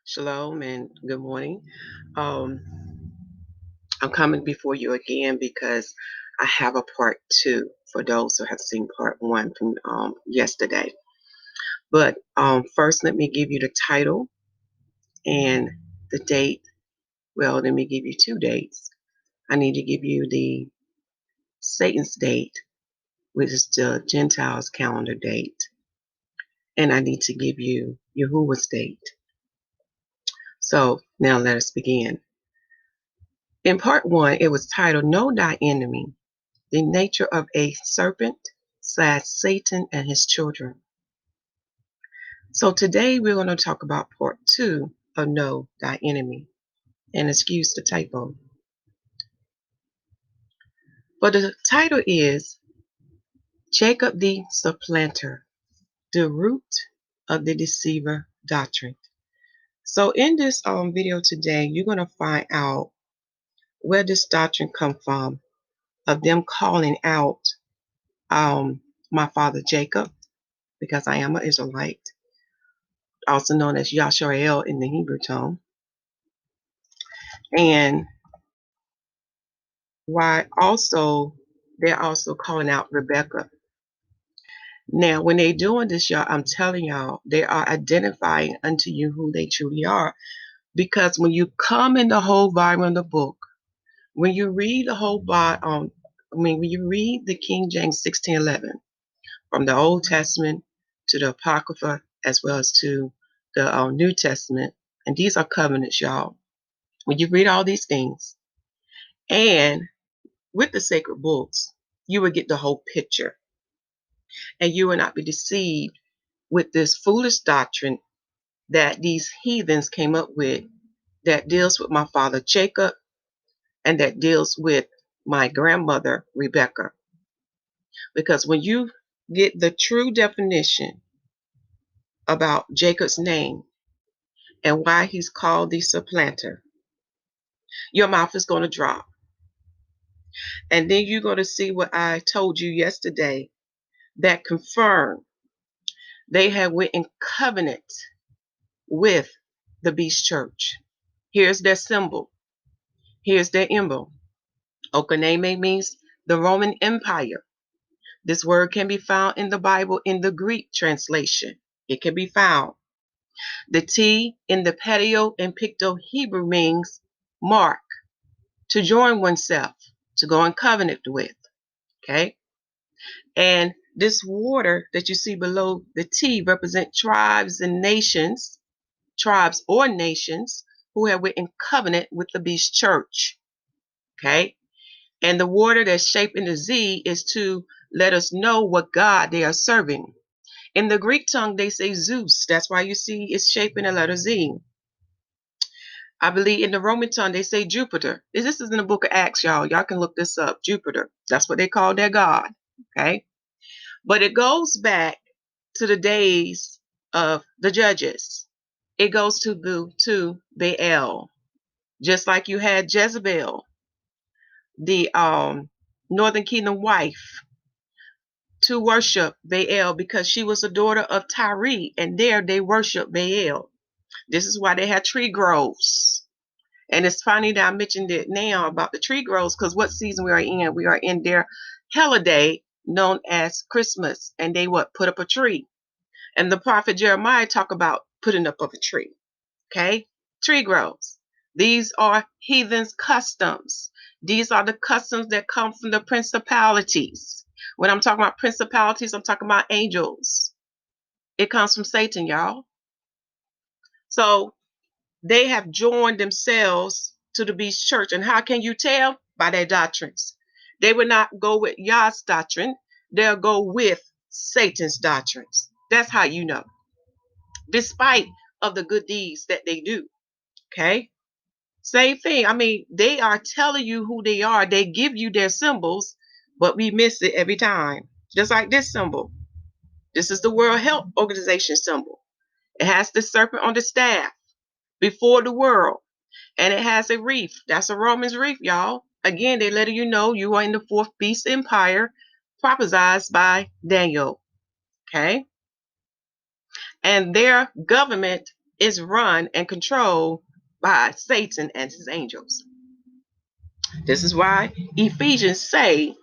Shalom and good morning. Um, I'm coming before you again because I have a part two for those who have seen part one from yesterday. But first, let me give you the title and the date. Well, let me give you two dates. I need to give you the Satan's date, which is the Gentiles calendar date, and I need to give you Yahuwah's date. So now let us begin. In part one, it was titled Know Thy Enemy, the nature of a serpent / Satan and his children. So today we're going to talk about part two of Know Thy Enemy. And excuse the typo. But the title is Jacob the Supplanter, the root of the Deceiver Doctrine. So in this video today, you're going to find out where this doctrine come from, of them calling out my father Jacob, because I am an Israelite, also known as Yasharel in the Hebrew tongue, and why also they're also calling out Rebecca. Now, when they're doing this, y'all, I'm telling y'all, they are identifying unto you who they truly are. Because when you come in the whole volume of the book, when you read the whole when you read the King James 1611, from the Old Testament to the Apocrypha, as well as to the New Testament, and these are covenants, y'all. When you read all these things, and with the sacred books, you will get the whole picture. And you will not be deceived with this foolish doctrine that these heathens came up with, that deals with my father Jacob and that deals with my grandmother Rebecca. Because when you get the true definition about Jacob's name and why he's called the supplanter, your mouth is going to drop. And then you're going to see what I told you yesterday that confirmed they had went in covenant with the beast church. Here's their symbol. Here's their emblem. Okaneme means the Roman Empire. This word can be found in the Bible in the Greek translation. It can be found. The T in the Paleo and Picto Hebrew means mark, to join oneself, to go in covenant with. Okay? And this water that you see below the T represent tribes and nations, tribes or nations who have went in covenant with the beast church. Okay? And the water that's shaped in the Z is to let us know what God they are serving. In the Greek tongue, they say Zeus. That's why you see it's shaped in the letter Z. I believe in the Roman tongue, they say Jupiter. This is in the book of Acts, y'all. Y'all can look this up. Jupiter. That's what they call their God. Okay? But it goes back to the days of the judges. It goes to Baal. Just like you had Jezebel, the northern kingdom wife, to worship Baal because she was a daughter of Tyre, and there they worship Baal. This is why they had tree groves. And it's funny that I mentioned it now about the tree groves, because what season we are in? We are in their holiday known as Christmas, and they put up a tree. And the prophet Jeremiah talk about putting up of a tree. Okay? Tree groves. These are heathens' customs. These are the customs that come from the principalities. When I'm talking about principalities, I'm talking about angels. It comes from Satan, y'all. So they have joined themselves to the beast church. And how can you tell? By their doctrines. They will not go with Yah's doctrine. They'll go with Satan's doctrines. That's how you know. Despite of the good deeds that they do. Okay? Same thing. I mean, they are telling you who they are. They give you their symbols, but we miss it every time. Just like this symbol. This is the World Health Organization symbol. It has the serpent on the staff before the world. And it has a reef. That's a Roman's reef, y'all. Again, they letting you know you are in the fourth beast empire prophesied by Daniel. Okay? And their government is run and controlled by Satan and his angels. This is why Ephesians say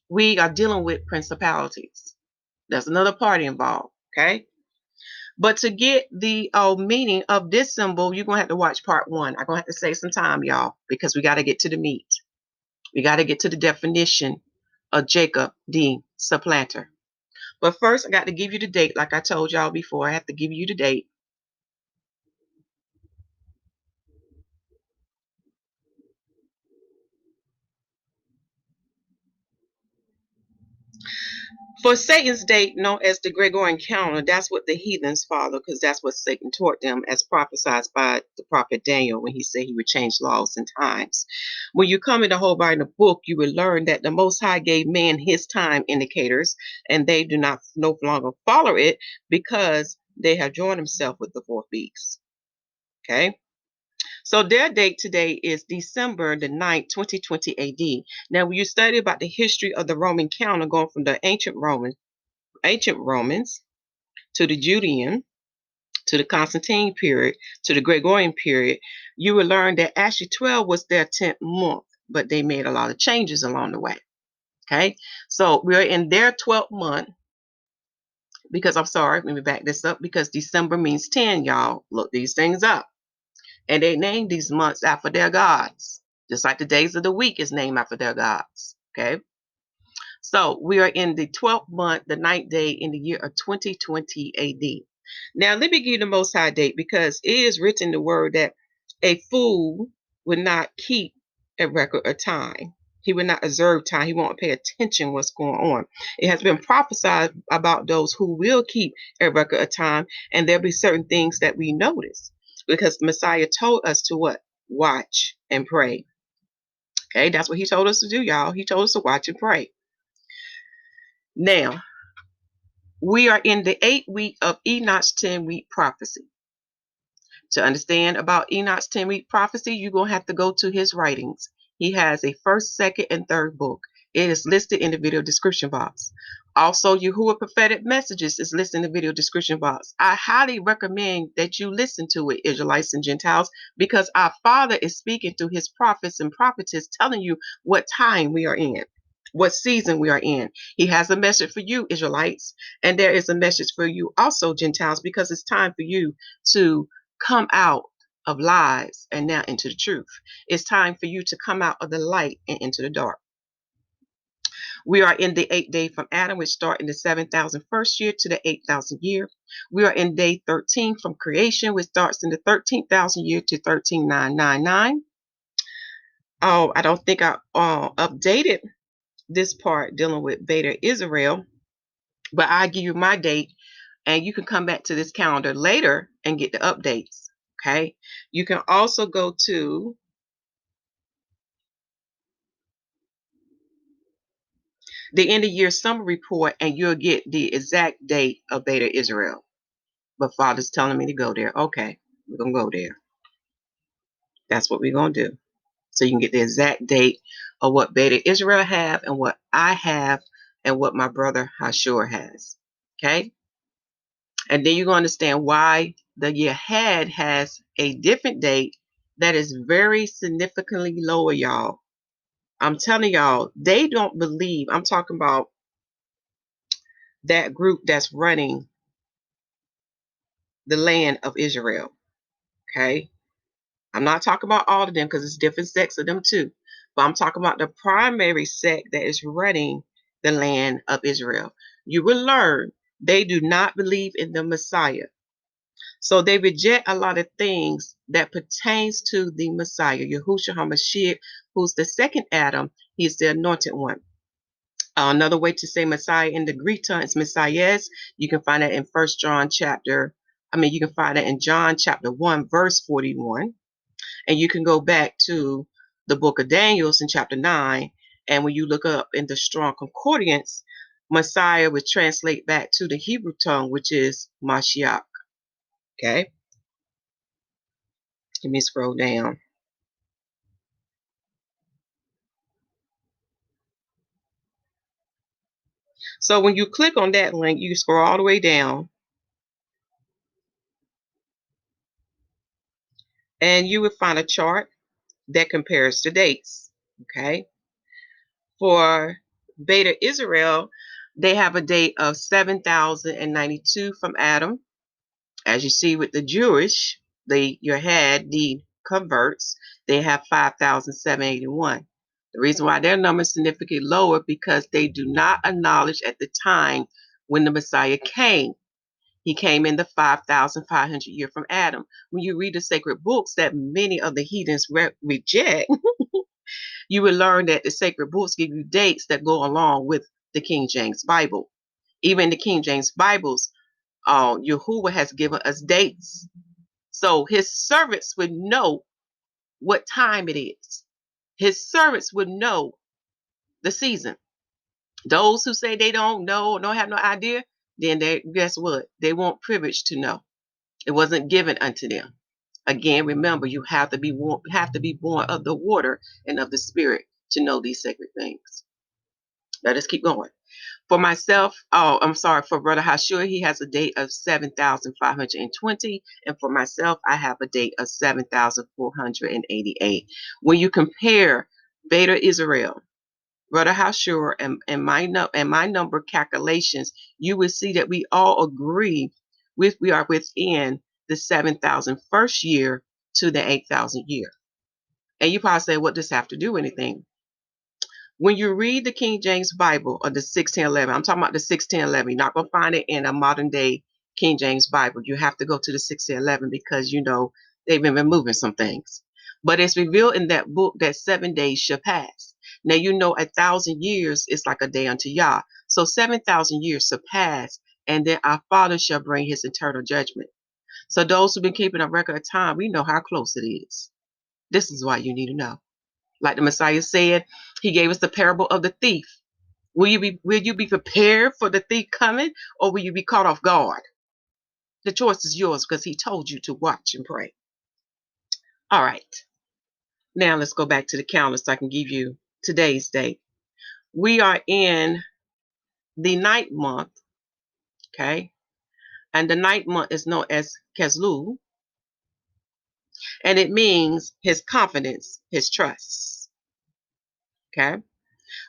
we are dealing with principalities. There's another party involved, okay? But to get the meaning of this symbol, you're going to have to watch part 1. I'm going to have to save some time, y'all, because we got to get to the meat. We got to get to the definition of Jacob, the supplanter. But first, I got to give you the date. Like I told y'all before, I have to give you the date. For Satan's date, known as the Gregorian calendar, that's what the heathens follow, because that's what Satan taught them, as prophesied by the prophet Daniel when he said he would change laws and times. When you come in the whole Bible book, you will learn that the Most High gave man his time indicators, and they do not no longer follow it because they have joined themselves with the fourth beast. Okay? So their date today is December the 9th, 2020 AD. Now, when you study about the history of the Roman calendar, going from the ancient Romans to the Judean, to the Constantine period, to the Gregorian period, you will learn that actually 12 was their 10th month, but they made a lot of changes along the way. Okay, so we're in their 12th month because I'm sorry, let me back this up because December means 10, y'all. Look these things up. And they named these months after their gods, just like the days of the week is named after their gods. Okay, so we are in the 12th month, the 9th day in the year of 2020 AD. Now, let me give you the Most High date because it is written in the word that a fool would not keep a record of time. He would not observe time. He won't pay attention what's going on. It has been prophesied about those who will keep a record of time, and there'll be certain things that we notice because the Messiah told us to what? Watch and pray. Okay, that's what he told us to do, y'all. He told us to watch and pray. Now, we are in the 8th week of Enoch's 10-week prophecy. To understand about Enoch's 10-week prophecy, you're going to have to go to his writings. He has a first, second, and third book. It is listed in the video description box. Also, YAHUAH Prophetic Messages is listed in the video description box. I highly recommend that you listen to it, Israelites and Gentiles, because our Father is speaking through his prophets and prophetess telling you what time we are in, what season we are in. He has a message for you, Israelites, and there is a message for you also, Gentiles, because it's time for you to come out of lies and now into the truth. It's time for you to come out of the light and into the dark. We are in the 8th day from Adam, which start in the 7,001st year to the 8,000th year. We are in day 13 from creation, which starts in the 13,000 year to 13,999. Oh, I don't think I updated this part dealing with Beta Israel, but I give you my date and you can come back to this calendar later and get the updates. Okay. You can also go to the end of year summer report and you'll get the exact date of Beta Israel. But Father's telling me to go there. Okay, we're going to go there. That's what we're going to do. So you can get the exact date of what Beta Israel have and what I have and what my brother Hashur has. Okay. And then you're going to understand why the year ahead has a different date that is very significantly lower, y'all. I'm telling y'all, they don't believe. I'm talking about that group that's running the land of Israel. Okay. I'm not talking about all of them because it's different sects of them too. But I'm talking about the primary sect that is running the land of Israel. You will learn they do not believe in the Messiah. So they reject a lot of things that pertains to the Messiah, Yahusha HaMashiach, who's the second Adam. He's the anointed one. Another way to say Messiah in the Greek tongue is Messias. You can find that in First John chapter. You can find that in John chapter 1, verse 41. And you can go back to the book of Daniel in chapter 9. And when you look up in the Strong Concordance, Messiah would translate back to the Hebrew tongue, which is Mashiach. Okay. Let me scroll down. So when you click on that link, you scroll all the way down And you will find a chart that compares the dates. Okay. For Beta Israel, they have a date of 7,092 from Adam. As you see with the Jewish, your head, the converts, they have 5,781. The reason why their number is significantly lower because they do not acknowledge at the time when the Messiah came. He came in the 5,500 year from Adam. When you read the sacred books that many of the heathens reject, you will learn that the sacred books give you dates that go along with the King James Bible. Even the King James Bibles, Yahuwah has given us dates. So his servants would know what time it is. His servants would know the season. Those who say they don't know or don't have no idea, then they guess what? They weren't privileged to know. It wasn't given unto them. Again, remember, you have to be born of the water and of the spirit to know these sacred things. Let us keep going. For myself, for Brother Yahusha, he has a date of 7,520. And for myself, I have a date of 7,488. When you compare Beta Israel, Brother Yahusha, and my number calculations, you will see that we all agree we are within the 7,000 first year to the 8,000 year. And you probably say, what does this have to do with anything? When you read the King James Bible or the 1611, I'm talking about the 1611. You're not going to find it in a modern day King James Bible. You have to go to the 1611 because, they've been removing some things. But it's revealed in that book that 7 days shall pass. Now, 1,000 years is like a day unto Yah. So 7,000 years shall pass, and then our Father shall bring his eternal judgment. So those who've been keeping a record of time, we know how close it is. This is why you need to know. Like the Messiah said, he gave us the parable of the thief. Will you be prepared for the thief coming, or will you be caught off guard? The choice is yours because he told you to watch and pray. All right. Now let's go back to the calendar so I can give you today's date. We are in the 9th month, okay? And the 9th month is known as Keslu, and it means his confidence, his trust, okay?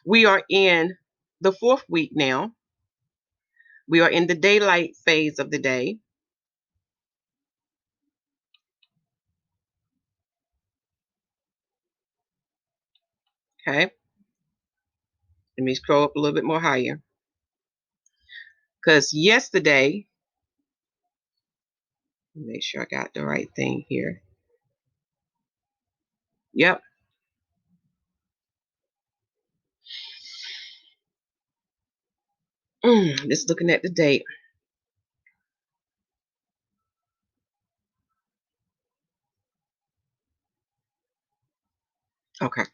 We are in the 4th week now. We are in the daylight phase of the day. Okay. Let me scroll up a little bit more higher. Because yesterday, make sure I got the right thing here. Yep. Just looking at the date. Okay.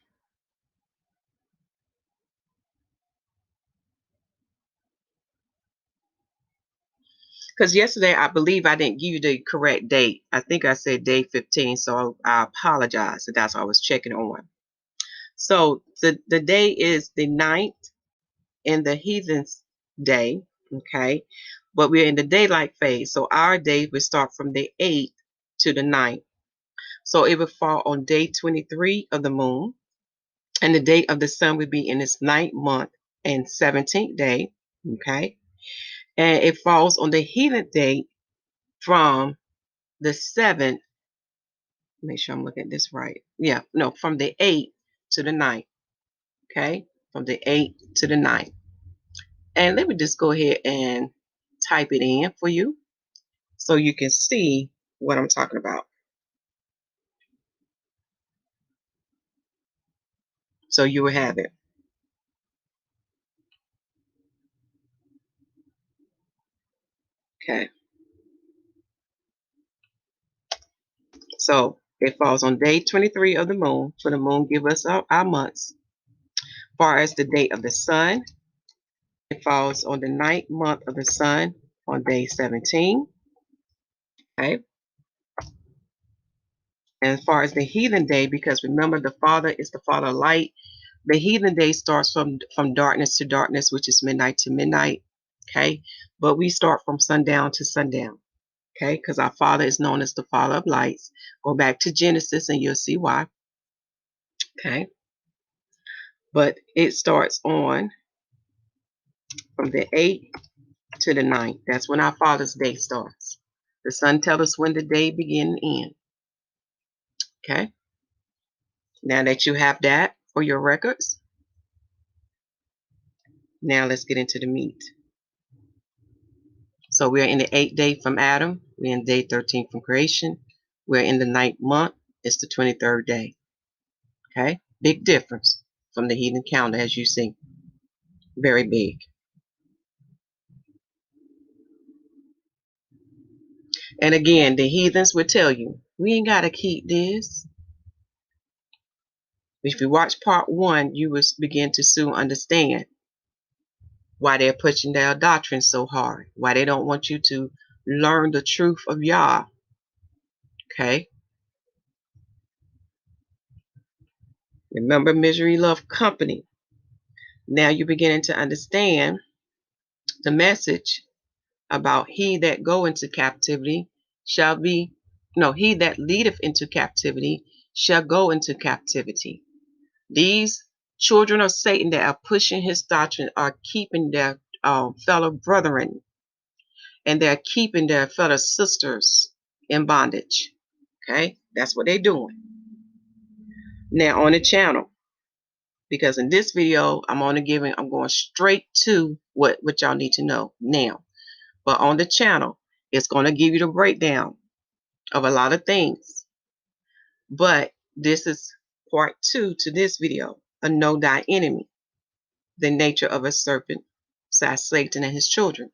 Because yesterday, I believe I didn't give you the correct date. I think I said day 15, so I apologize. So that's what I was checking on. So the day is the 9th in the heathen's day, okay? But we're in the daylight phase. So our day will start from the 8th to the 9th. So it will fall on day 23 of the moon. And the day of the sun would be in its 9th month and 17th day, okay? And it falls on the heathen day from the 7th, make sure I'm looking at this right. Yeah, no, from the 8th to the 9th, okay? From the 8th to the 9th. And let me just go ahead and type it in for you so you can see what I'm talking about. So you will have it. Okay. So it falls on day 23 of the moon. So the moon give us our months. As far as the date of the sun, it falls on the 9th month of the sun on day 17. Okay. And as far as the heathen day, because remember the Father is the Father of light, the heathen day starts from darkness to darkness, which is midnight to midnight. Okay. But we start from sundown to sundown. Okay, because our Father is known as the Father of lights. Go back to Genesis and you'll see why. Okay, but it starts on from the 8th to the 9th. That's when our Father's day starts. The sun tells us when the day begin and end. Okay, now that you have that for your records, now let's get into the meat. So we're in the 8th day from Adam. We're in day 13 from creation. We're in the 9th month. It's the 23rd day. Okay, big difference from the heathen calendar, as you see. Very big. And again, the heathens would tell you, we ain't got to keep this. If you watch part 1, you will begin to soon understand why they're pushing their doctrine so hard, why they don't want you to learn the truth of Yah. Okay? Remember, misery love company. Now you're beginning to understand the message about he that go into captivity shall be, no, he that leadeth into captivity shall go into captivity. These children of Satan that are pushing his doctrine are keeping their fellow brethren, and they're keeping their fellow sisters in bondage. Okay, that's what they're doing. Now on the channel, because in this video I'm going straight to what y'all need to know now. But on the channel, it's going to give you the breakdown of a lot of things. But this is part 2 to this video, a know thy enemy, the nature of a serpent, Satan and his children.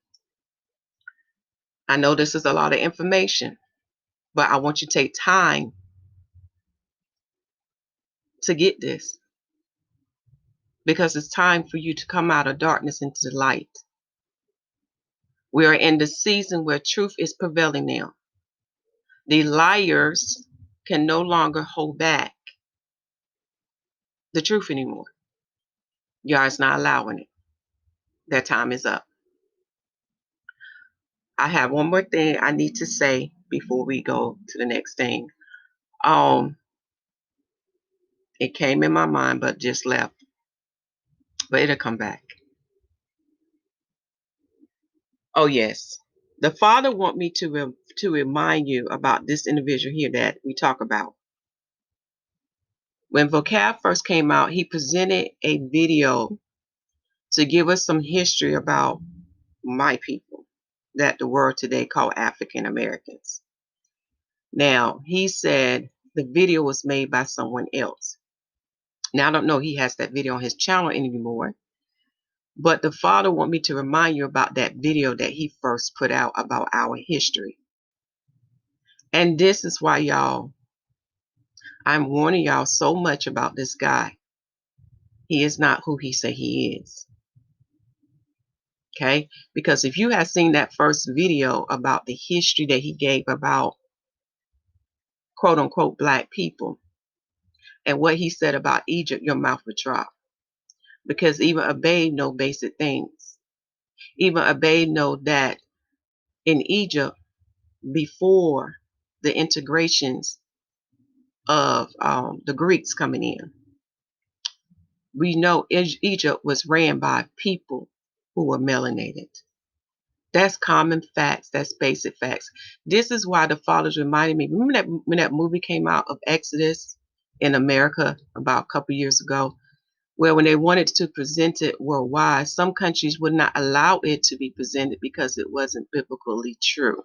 I know this is a lot of information, but I want you to take time to get this, because it's time for you to come out of darkness into the light. We are in the season where truth is prevailing now. The liars can no longer hold back the truth anymore. Yah is not allowing it. Their time is up. I have one more thing I need to say before we go to the next thing. It came in my mind but just left. But it'll come back. Oh yes. The Father want me to remind you about this individual here that we talk about. When Vocab first came out, he presented a video to give us some history about my people that the world today call African Americans. Now, he said the video was made by someone else. Now, I don't know he has that video on his channel anymore, but the Father want me to remind you about that video that he first put out about our history. And this is why, y'all, I'm warning y'all so much about this guy. He is not who he say he is. Okay? Because if you had seen that first video about the history that he gave about quote unquote black people and what he said about Egypt, your mouth would drop. Because even a babe know basic things. Even a babe know that in Egypt, before the integrations of the Greeks coming in, we know Egypt was ran by people who were melanated. That's common facts. That's basic facts. This is why the fathers reminded me. Remember that when that movie came out of Exodus in America about a couple years ago, where when they wanted to present it worldwide, some countries would not allow it to be presented because it wasn't biblically true.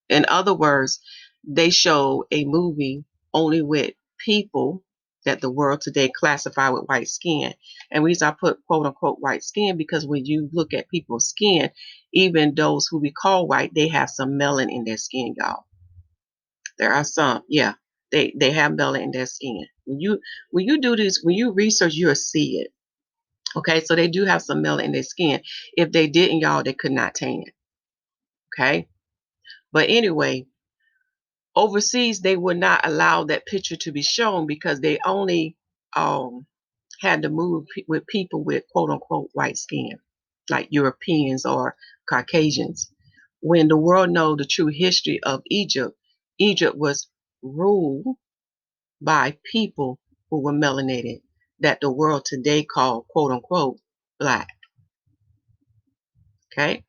In other words, they show a movie only with people that the world today classify with white skin. And the reason I put quote unquote white skin, because when you look at people's skin, even those who we call white, they have some melanin in their skin, y'all. There are some, yeah, they have melanin in their skin. When you do this, when you research, you'll see it. Okay, so they do have some melanin in their skin. If they didn't, y'all, they could not tan it. Okay, but anyway, overseas, they would not allow that picture to be shown because they only had to move with people with quote unquote white skin, like Europeans or Caucasians. when the world know the true history of Egypt, Egypt was ruled by people who were melanated that the world today call quote unquote black. Okay.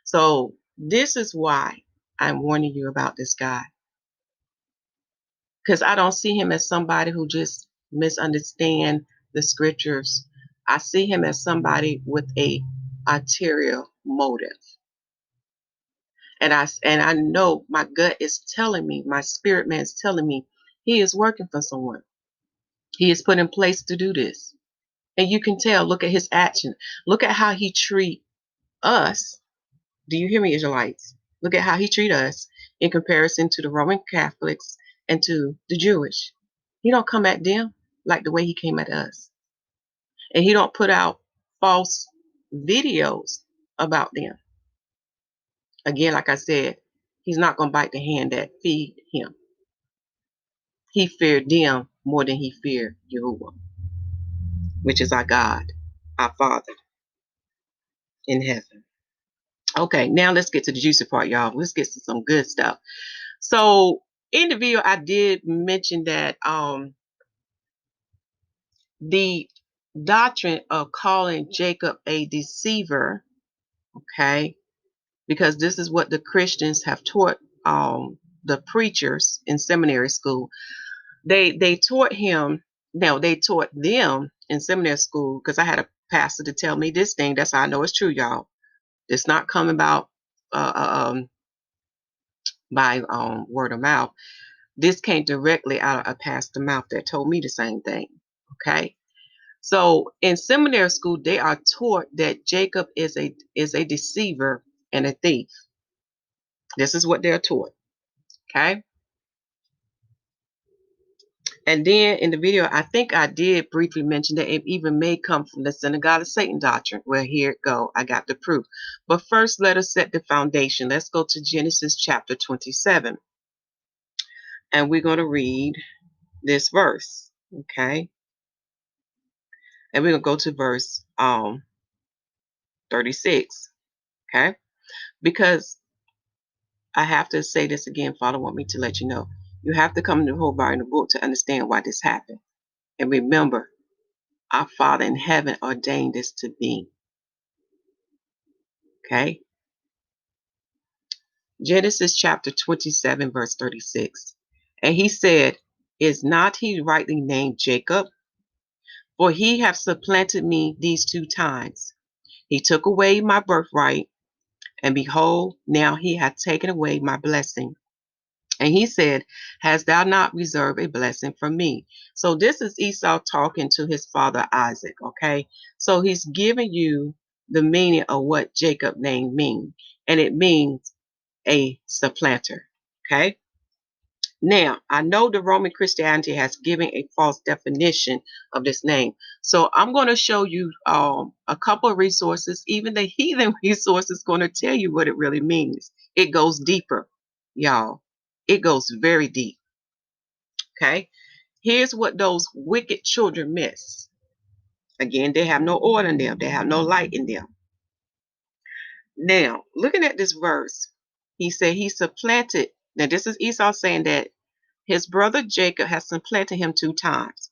So this is why I'm warning you about this guy. Because I don't see him as somebody who just misunderstand the scriptures. I see him as somebody with a ulterior motive. And I know my gut is telling me, my spirit man is telling me, he is working for someone. He is put in place to do this. And you can tell, look at his action. Look at how he treat us. Do you hear me, Israelites? Look at how he treat us in comparison to the Roman Catholics and to the Jewish. He don't come at them like the way he came at us. And he don't put out false videos about them. Again, like I said, he's not going to bite the hand that feed him. He feared them more than he feared Yahuwah, which is our God, our Father in heaven. Okay, now let's get to the juicy part, y'all. Let's get to some good stuff. So in the video, I did mention that the doctrine of calling Jacob a deceiver, okay, because this is what the Christians have taught the preachers in seminary school. They taught him, no, they taught them in seminary school, because I had a pastor to tell me this thing. That's how I know it's true, y'all. It's not coming about by word of mouth. This came directly out of a pastor's mouth that told me the same thing. Okay. So in seminary school, they are taught that Jacob is a deceiver and a thief. This is what they're taught. Okay. And then in the video, I think I did briefly mention that it even may come from the synagogue of Satan doctrine. Well, here it go. I got the proof. But first, let us set the foundation. Let's go to Genesis chapter 27. And we're going to read this verse. Okay. And we're going to go to verse 36. Okay. Because I have to say this again, Father want me to let you know. You have to come to the whole bar in the book to understand why this happened. And remember, our Father in heaven ordained this to be. Okay? Genesis chapter 27, verse 36. And he said, is not he rightly named Jacob? For he hath supplanted me these 2 times. He took away my birthright, and behold, now he hath taken away my blessing. And he said, hast thou not reserved a blessing for me? So this is Esau talking to his father Isaac, okay? So he's giving you the meaning of what Jacob name means. And it means a supplanter, okay? Now, I know the Roman Christianity has given a false definition of this name. So I'm going to show you a couple of resources. Even the heathen resource is going to tell you what it really means. It goes deeper, y'all. It goes very deep. Okay. Here's what those wicked children miss. Again, they have no order in them. They have no light in them. Now, looking at this verse, he said he supplanted. Now, this is Esau saying that his brother Jacob has supplanted him 2 times.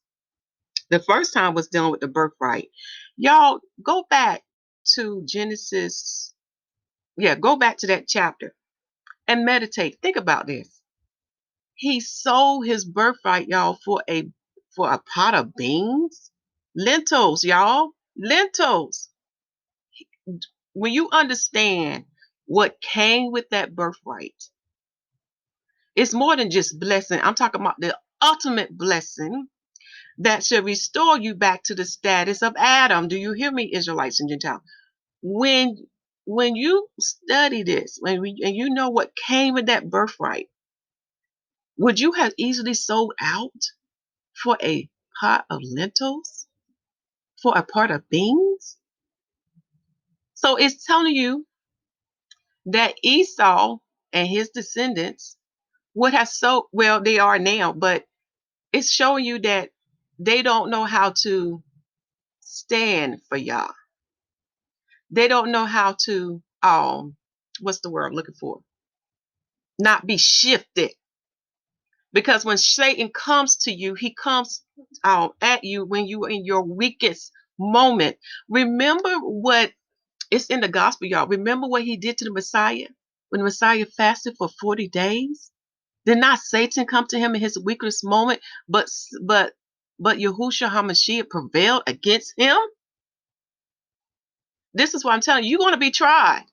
The first time was dealing with the birthright. Y'all, go back to Genesis. Yeah, go back to that chapter and meditate. Think about this. He sold his birthright, y'all, for a pot of beans, lentils, y'all, lentils. When you understand what came with that birthright, it's more than just blessing. I'm talking about the ultimate blessing that should restore you back to the status of Adam. Do you hear me, Israelites and Gentiles? When you study this, and you know what came with that birthright, would you have easily sold out for a pot of lentils? For a pot of beans? So it's telling you that Esau and his descendants would have sold, well, they are now, but it's showing you that they don't know how to stand for Yah. They don't know how to what's the word I'm looking for? Not be shifted. Because when Satan comes to you, he comes at you when you are in your weakest moment. Remember what it's in the gospel, y'all. Remember what he did to the Messiah when the Messiah fasted for 40 days? Did not Satan come to him in his weakest moment, but Yahusha HaMashiach prevailed against him? This is what I'm telling you. You're going to be tried.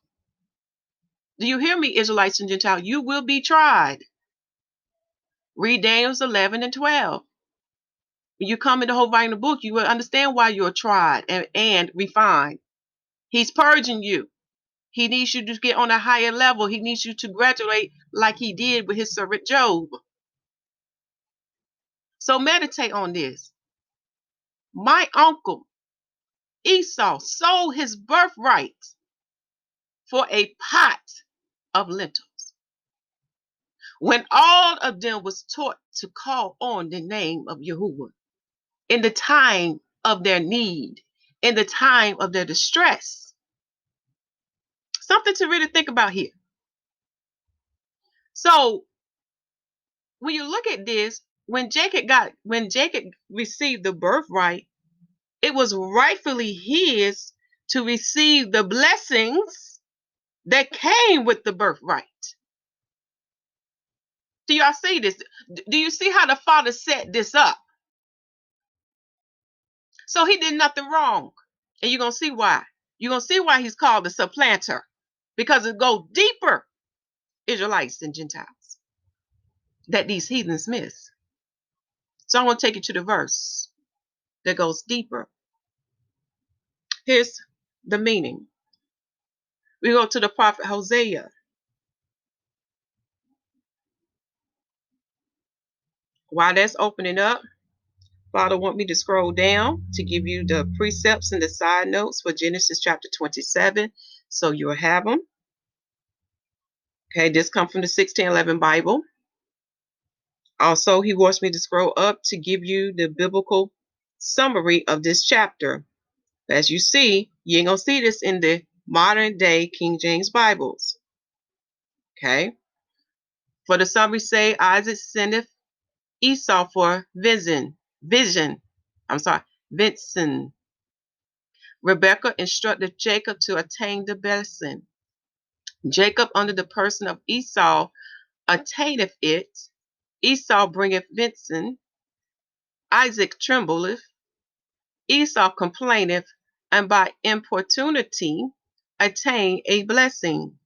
Do you hear me, Israelites and Gentiles? You will be tried. Read Daniels 11 and 12. When you come in the whole volume of the book, you will understand why you're tried and refined. He's purging you. He needs you to get on a higher level. He needs you to graduate like he did with his servant Job. So meditate on this. My uncle Esau sold his birthright for a pot of lentils when all of them was taught to call on the name of Yahuwah in the time of their need, in the time of their distress. Something to really think about here. So when you look at this, when Jacob received the birthright, it was rightfully his to receive the blessings that came with the birthright. Do y'all see this? Do you see how the father set this up? So he did nothing wrong. And you're going to see why. You're going to see why he's called the supplanter. Because it goes deeper, Israelites and Gentiles, that these heathens miss. So I'm going to take you to the verse that goes deeper. Here's the meaning. We go to the prophet Hosea. While that's opening up, Father want me to scroll down to give you the precepts and the side notes for Genesis chapter 27. So you'll have them. Okay, this comes from the 1611 Bible. Also, he wants me to scroll up to give you the biblical summary of this chapter. As you see, you ain't going to see this in the modern day King James Bibles. Okay. For the summary say, Isaac sendeth Esau for vision. Vincent. Rebekah instructed Jacob to attain the blessing. Jacob under the person of Esau attaineth it. Esau bringeth Vincent. Isaac trembleth. Esau complaineth, and by importunity attain a blessing.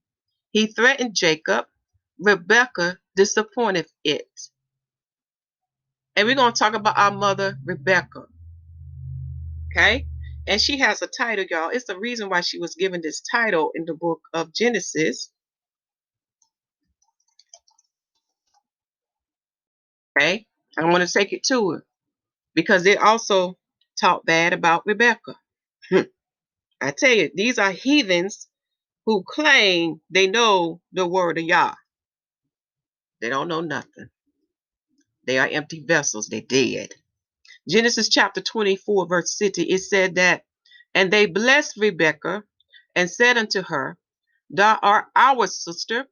He threatened Jacob. Rebekah disappointeth it. And we're going to talk about our mother, Rebekah. Okay? And she has a title, y'all. It's the reason why she was given this title in the book of Genesis. Okay? I want to take it to her because they also talk bad about Rebekah. I tell you, these are heathens who claim they know the word of Yah. They don't know nothing. They are empty vessels. They're dead. Genesis chapter 24, verse 60, it said that, and they blessed Rebekah and said unto her, Thou art our sister,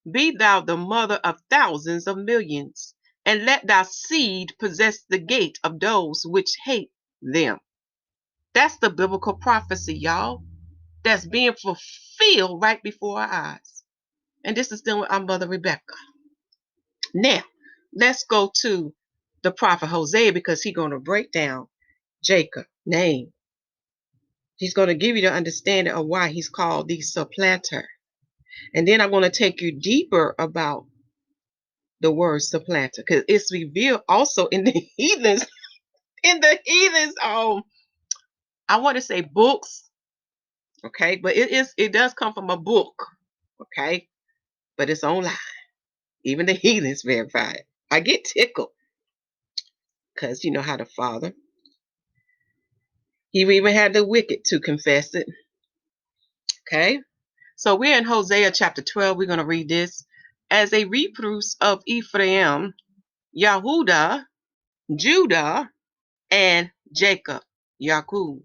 be thou the mother of thousands of millions, and let thy seed possess the gate of those which hate them. That's the biblical prophecy, y'all, that's being fulfilled right before our eyes. And this is dealing with our mother Rebekah. Now, let's go to the prophet Hosea because he's going to break down Jacob's name. He's going to give you the understanding of why he's called the supplanter. And then I'm going to take you deeper about the word supplanter because it's revealed also in the heathens, I want to say books, okay, but it does come from a book, okay, but it's online. Even the heathens verify it. I get tickled because you know how the Father. He even had the wicked to confess it. Okay, so we're in Hosea chapter 12. We're going to read this. As a reproof of Ephraim, Yehuda, Judah, and Jacob, Yaakov.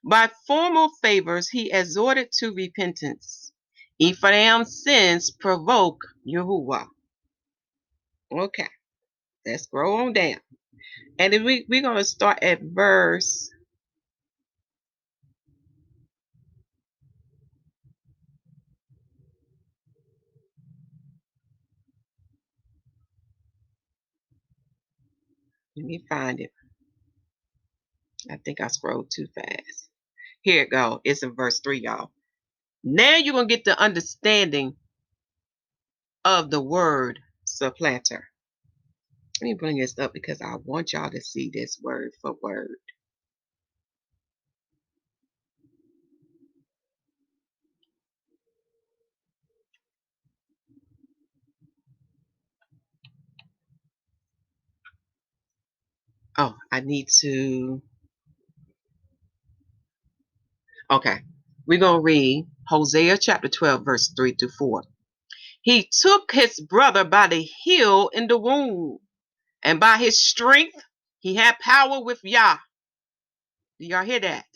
By formal favors, he exhorted to repentance. Ephraim's sins provoke Yahuwah. Okay, let's scroll on down. And then we're going to start at verse. Let me find it. I think I scrolled too fast. Here it go. It's in verse 3, y'all. Now you're going to get the understanding of the word supplanter. Let me bring this up because I want y'all to see this word for word. Oh, I need to. Okay. We're going to read Hosea chapter 12, verse 3 through 4. He took his brother by the heel in the womb, and by his strength he had power with Yah. Do y'all hear that?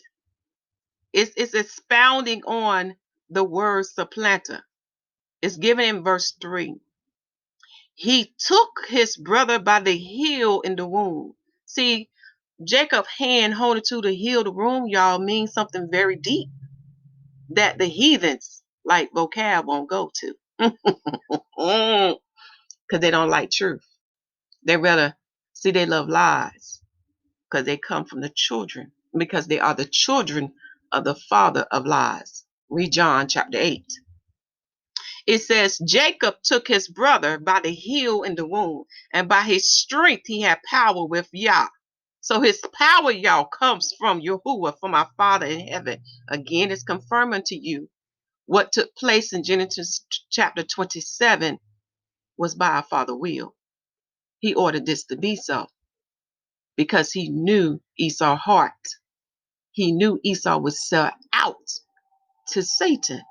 It's expounding on the word supplanter. It's given in verse 3. He took his brother by the heel in the womb. See, Jacob's hand holding to the heel of the womb, y'all, means something very deep that the heathens like vocab won't go to. Because they don't like truth. They rather see they love lies because they come from the children, because they are the children of the father of lies. Read John chapter 8. It says, Jacob took his brother by the heel in the womb, and by his strength he had power with Yah. So his power, y'all, comes from Yahuwah, from our Father in heaven. Again, it's confirming to you what took place in Genesis chapter 27 was by our Father's will. He ordered this to be so because he knew Esau's heart. He knew Esau would sell out to Satan.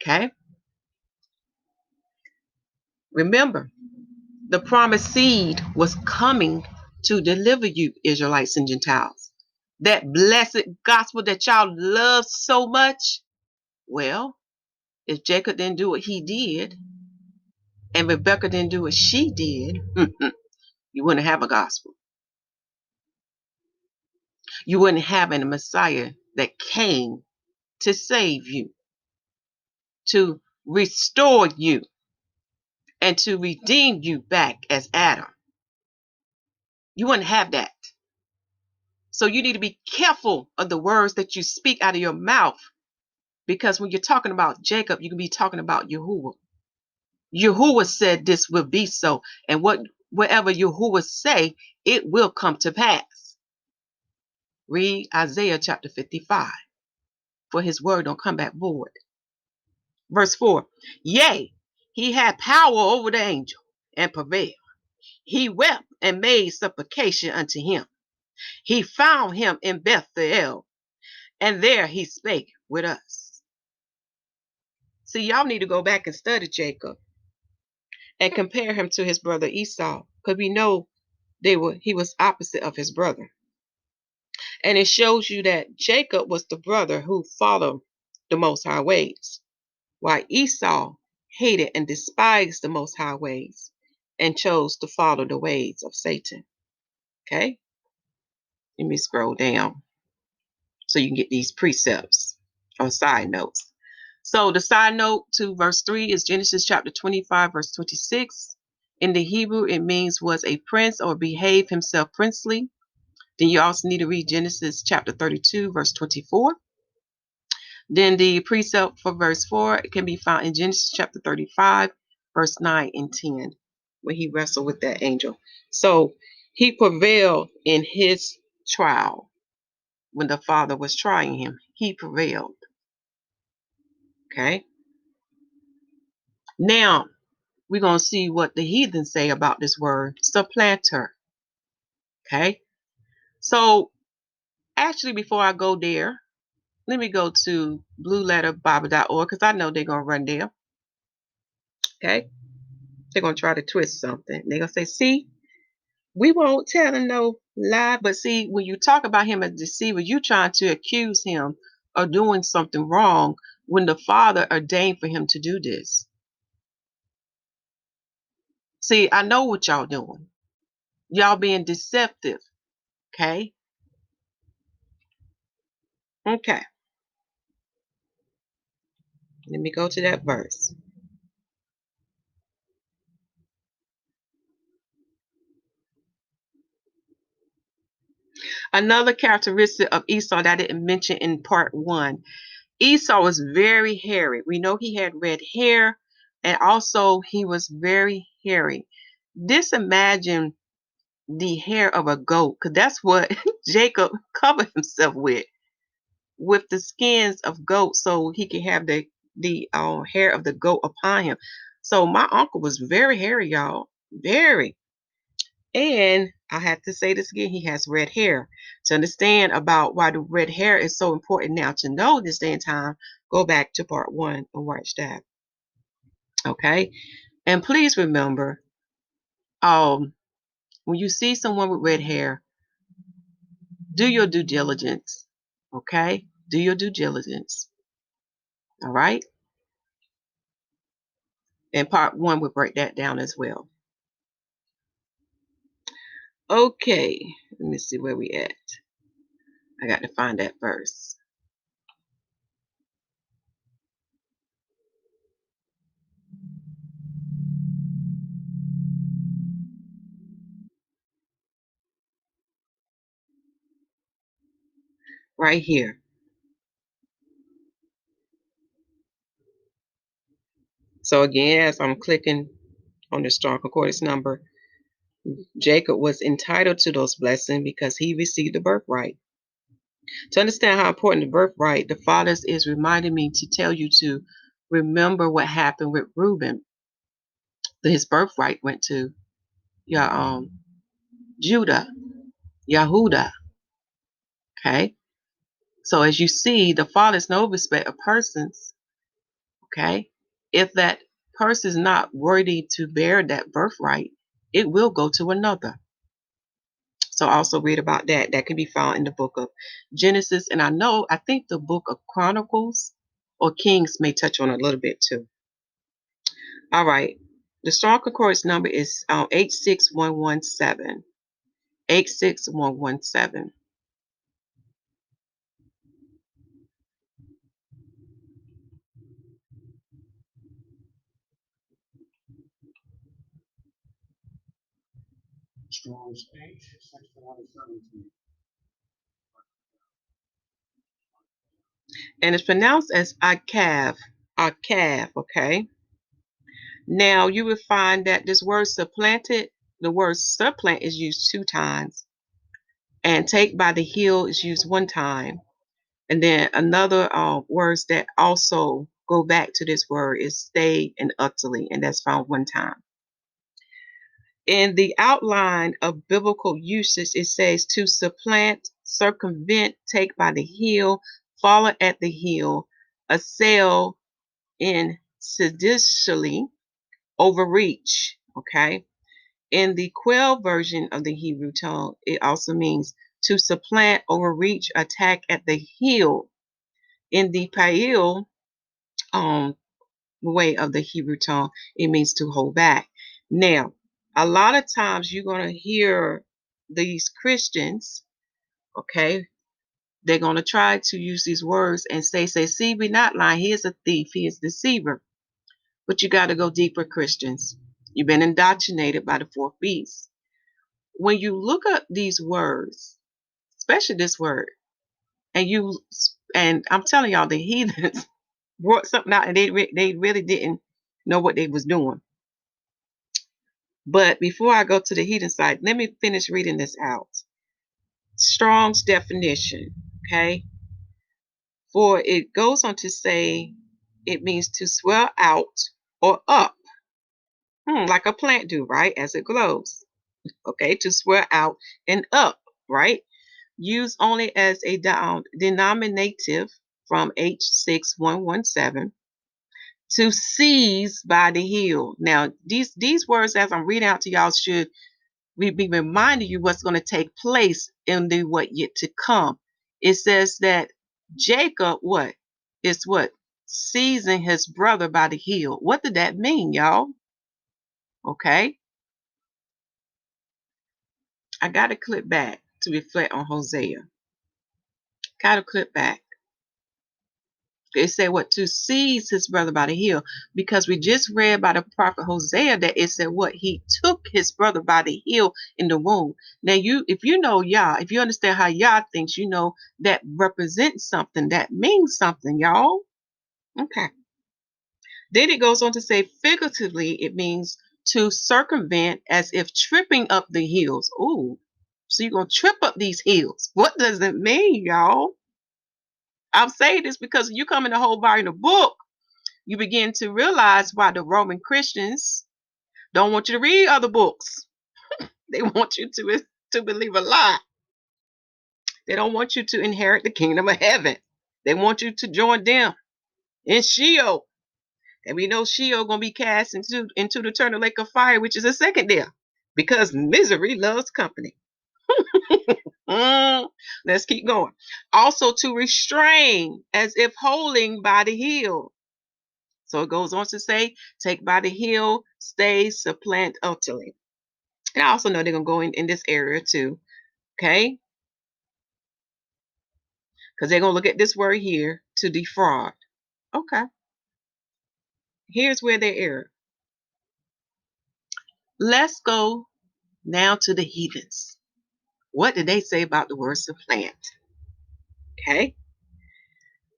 Okay? Remember, the promised seed was coming to deliver you, Israelites and Gentiles. That blessed gospel that y'all love so much. Well, if Jacob didn't do what he did, and Rebecca didn't do what she did, you wouldn't have a gospel. You wouldn't have a Messiah that came to save you, to restore you, and to redeem you back as Adam. You wouldn't have that. So you need to be careful of the words that you speak out of your mouth, because when you're talking about Jacob, you can be talking about Yahuwah. Yahuwah said this will be so, and whatever Yahuwah say, it will come to pass. Read Isaiah chapter 55, for his word don't come back void. Verse 4, yea, he had power over the angel and prevailed. He wept and made supplication unto him. He found him in Bethel, and there he spake with us. See, y'all need to go back and study Jacob and compare him to his brother Esau, because we know he was opposite of his brother. And it shows you that Jacob was the brother who followed the Most High ways, while Esau hated and despised the Most High ways and chose to follow the ways of Satan. Okay? Let me scroll down so you can get these precepts or side notes. So the side note to verse 3 is Genesis chapter 25, verse 26. In the Hebrew, it means was a prince or behaved himself princely. Then you also need to read Genesis chapter 32, verse 24. Then the precept for verse 4 can be found in Genesis chapter 35, verse 9 and 10, where he wrestled with that angel. So he prevailed in his trial when the Father was trying him. He prevailed. Okay? Now, we're going to see what the heathen say about this word, supplanter. Okay? So, actually, before I go there, let me go to blueletterbible.org because I know they're going to run there. Okay? They're going to try to twist something. They're going to say, see, we won't tell him no lie. But see, when you talk about him as deceiver, you're trying to accuse him of doing something wrong when the Father ordained for him to do this? See, I know what y'all doing. Y'all being deceptive. Okay? Okay. Let me go to that verse. Another characteristic of Esau that I didn't mention in part 1. Esau was very hairy. We know he had red hair, and also he was very hairy. Just imagine the hair of a goat, because that's what Jacob covered himself with the skins of goats, so he could have the hair of the goat upon him. So my uncle was very hairy, y'all, very. And I have to say this again, he has red hair. To understand about why the red hair is so important now to know this day and time, go back to part 1 and watch that. Okay? And please remember, when you see someone with red hair, do your due diligence. Okay? Do your due diligence. All right? And part 1 will break that down as well. Okay, let me see where we at. I got to find that verse. Right here. So again, as I'm clicking on the Strong Concordance number, Jacob was entitled to those blessings because he received the birthright. To understand how important the birthright, the fathers is reminding me to tell you to remember what happened with Reuben. His birthright went to Judah, YAHUAH. Okay. So as you see, the fathers no respect of persons. Okay. If that person is not worthy to bear that birthright, it will go to another. So also read about that. That can be found in the book of Genesis. And I think the book of Chronicles or Kings may touch on a little bit too. All right. The Strong Concordance number is 86117. 86117. Strong's H6117. And it's pronounced as Akav. Akav, okay? Now you will find that this word supplanted, the word supplant is used 2 times. And take by the heel is used 1 time. And then another words that also go back to this word is stay and utterly, and that's found 1 time. In the outline of biblical usage, it says to supplant, circumvent, take by the heel, follow at the heel, assail, in seditially, overreach. Okay. In the Quell version of the Hebrew tongue, it also means to supplant, overreach, attack at the heel. In the Pail way of the Hebrew tongue, it means to hold back. Now, a lot of times you're going to hear these Christians, okay, they're going to try to use these words and say, see, we're not lying. He is a thief. He is a deceiver. But you got to go deeper, Christians. You've been indoctrinated by the 4th beast. When you look up these words, especially this word, and I'm telling y'all, the heathens brought something out, and they really didn't know what they was doing. But before I go to the heathen side, let me finish reading this out. Strong's definition, okay? For it goes on to say it means to swell out or up, like a plant do, right? As it glows, okay? To swell out and up, right? Used only as a denominative from H6117. To seize by the heel. Now, these words, as I'm reading out to y'all, should we be reminding you what's going to take place in the what yet to come. It says that Jacob, what? It's what? seizing his brother by the heel. What did that mean, y'all? Okay. I got to click back to reflect on Hosea. Got to click back. It said what? To seize his brother by the heel. Because we just read by the prophet Hosea that it said what? He took his brother by the heel in the womb. Now, if you know Yah, if you understand how Yah thinks, you know that represents something. That means something, y'all. Okay. Then it goes on to say, figuratively, it means to circumvent as if tripping up the heels. Ooh, so you're going to trip up these heels. What does it mean, y'all? I'm saying this because you come in the whole volume of the book, you begin to realize why the Roman Christians don't want you to read other books. They want you to believe a lie. They don't want you to inherit the kingdom of heaven. They want you to join them in Sheol. And we know Sheol going to be cast into the eternal lake of fire, which is a second death, because misery loves company. Let's keep going. Also to restrain as if holding by the heel. So it goes on to say, take by the heel, stay, supplant utterly. And I also know they're going to go in this area too. Okay? Because they're going to look at this word here, to defraud. Okay. Here's where they err. Let's go now to the heathens. What did they say about the word supplant? Okay.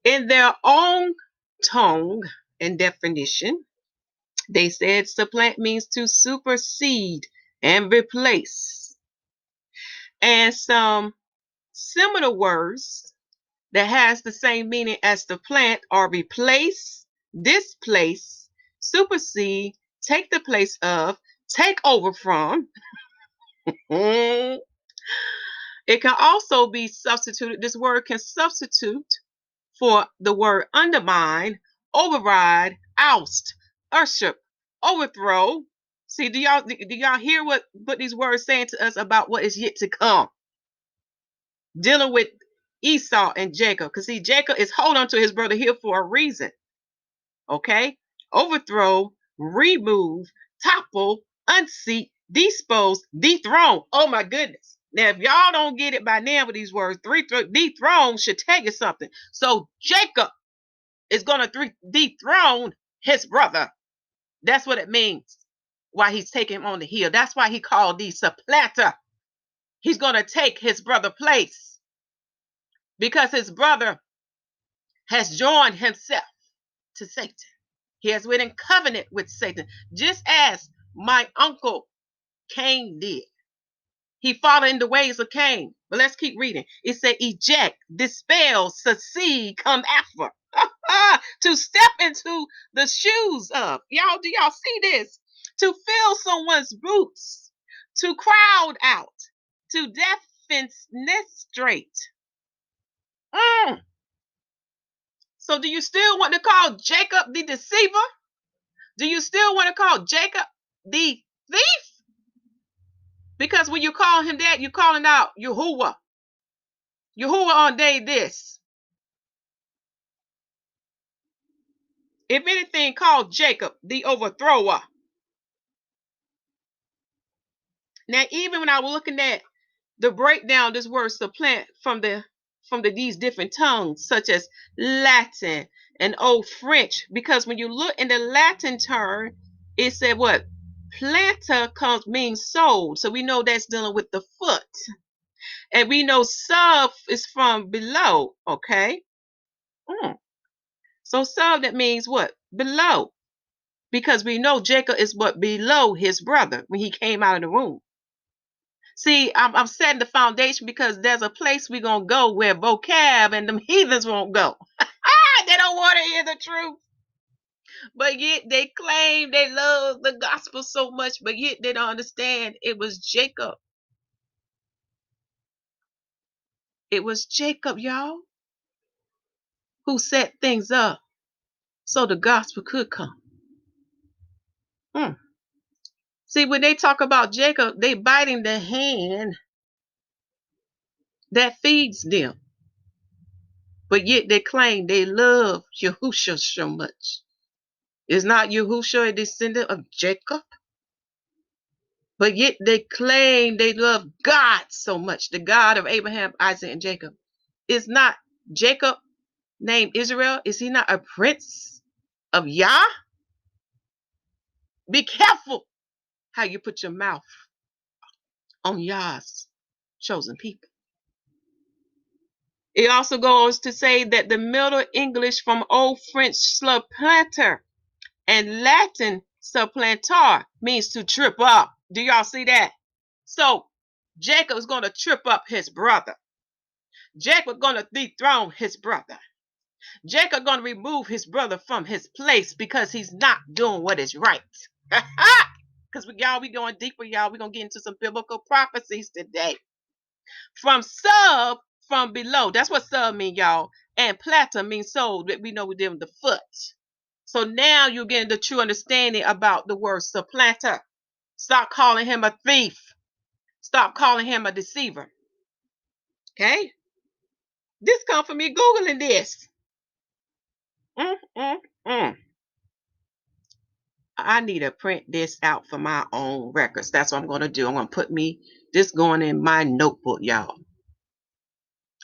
In their own tongue and definition, they said supplant means to supersede and replace. And some similar words that has the same meaning as the plant are replace, displace, supersede, take the place of, take over from. It can also be substituted. This word can substitute for the word undermine, override, oust, usher, overthrow. See, do y'all hear what these words saying to us about what is yet to come? Dealing with Esau and Jacob. Because see, Jacob is holding on to his brother here for a reason. Okay? Overthrow, remove, topple, unseat, dispose, dethrone. Oh my goodness. Now, if y'all don't get it by now with these words, dethrone should tell you something. So Jacob is going to dethrone his brother. That's what it means. Why he's taking him on the heel. That's why he called these supplanter. He's going to take his brother's place because his brother has joined himself to Satan. He has been in covenant with Satan, just as my uncle Cain did. He followed in the ways of Cain. But let's keep reading. It said, eject, dispel, succeed, come after. To step into the shoes of. Y'all, do y'all see this? To fill someone's boots, to crowd out, to defenestrate. So do you still want to call Jacob the deceiver? Do you still want to call Jacob the thief? Because when you call him that, you're calling out YAHUAH. YAHUAH on day this. If anything, call Jacob the overthrower. Now, even when I was looking at the breakdown of this word supplant from these different tongues, such as Latin and Old French, because when you look in the Latin term, it said what? Planta means soul. So we know that's dealing with the foot. And we know sub is from below, okay? So sub, that means what? Below. Because we know Jacob is what? Below his brother when he came out of the womb. See, I'm setting the foundation because there's a place we're going to go where vocab and them heathens won't go. They don't want to hear the truth. But yet they claim they love the gospel so much, but yet they don't understand it was Jacob. It was Jacob, y'all, who set things up so the gospel could come. See, when they talk about Jacob, they biting the hand that feeds them. But yet they claim they love Yahusha so much. Is not Yahusha a descendant of Jacob? But yet they claim they love God so much, the God of Abraham, Isaac, and Jacob. Is not Jacob named Israel? Is he not a prince of Yah? Be careful how you put your mouth on Yah's chosen people. It also goes to say that the Middle English from Old French supplanter and Latin supplanter means to trip up. Do y'all see that? So Jacob is going to trip up his brother. Jacob going to dethrone his brother. Jacob going to remove his brother from his place because he's not doing what is right. Because y'all, we going deeper, y'all. We're going to get into some biblical prophecies today. From sub, from below. That's what sub mean, y'all. And plata means sole. We know we're dealing with the foot. So now you're getting the true understanding about the word supplanter. Stop calling him a thief. Stop calling him a deceiver. Okay? This come from me Googling this. I need to print this out for my own records. That's what I'm going to do. I'm going to put this going in my notebook, y'all.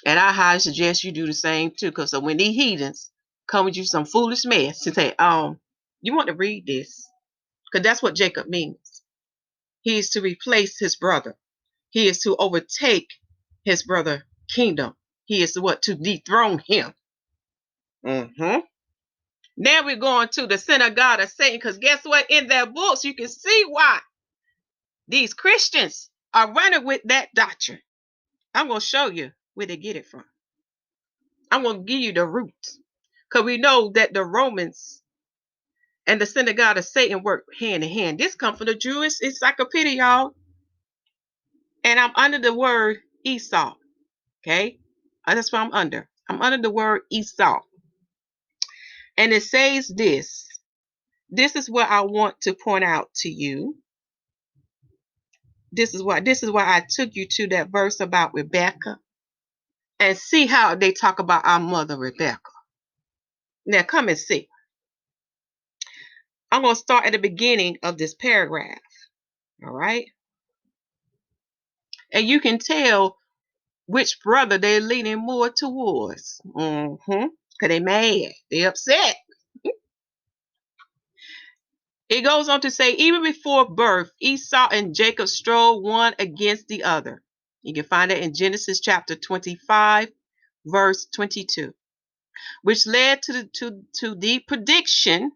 And I highly suggest you do the same too. Because so when these heathens come with you some foolish mess to say, you want to read this. Because that's what Jacob means. He is to replace his brother. He is to overtake his brother kingdom. He is to what? To dethrone him. Now we're going to the synagogue of Satan. Because guess what? In their books, you can see why these Christians are running with that doctrine. I'm going to show you where they get it from. I'm going to give you the roots. Because we know that the Romans and the synagogue of Satan work hand in hand. This comes from the Jewish encyclopedia, y'all. And I'm under the word Esau. Okay? That's what I'm under. I'm under the word Esau. And it says this. This is what I want to point out to you. This is why I took you to that verse about Rebecca. And see how they talk about our mother Rebecca. Now come and see. I'm going to start at the beginning of this paragraph. All right? And you can tell which brother they're leaning more towards. Because they mad. They upset. It goes on to say, even before birth, Esau and Jacob strove one against the other. You can find it in Genesis chapter 25, verse 22, which led to the prediction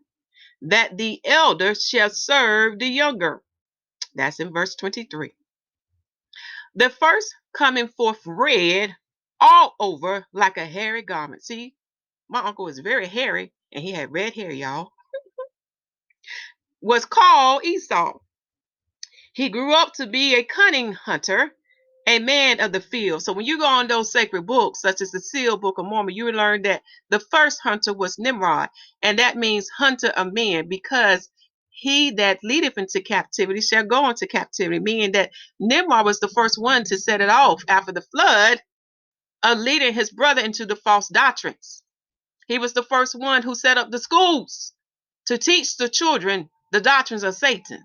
that the elder shall serve the younger. That's in verse 23. The first coming forth red all over like a hairy garment. See, my uncle was very hairy and he had red hair, y'all. Was called Esau. He grew up to be a cunning hunter, a man of the field. So when you go on those sacred books, such as the Sealed Book of Mormon, you will learn that the first hunter was Nimrod, and that means hunter of men, because he that leadeth into captivity shall go into captivity, meaning that Nimrod was the first one to set it off after the flood of leading his brother into the false doctrines. He was the first one who set up the schools to teach the children the doctrines of Satan.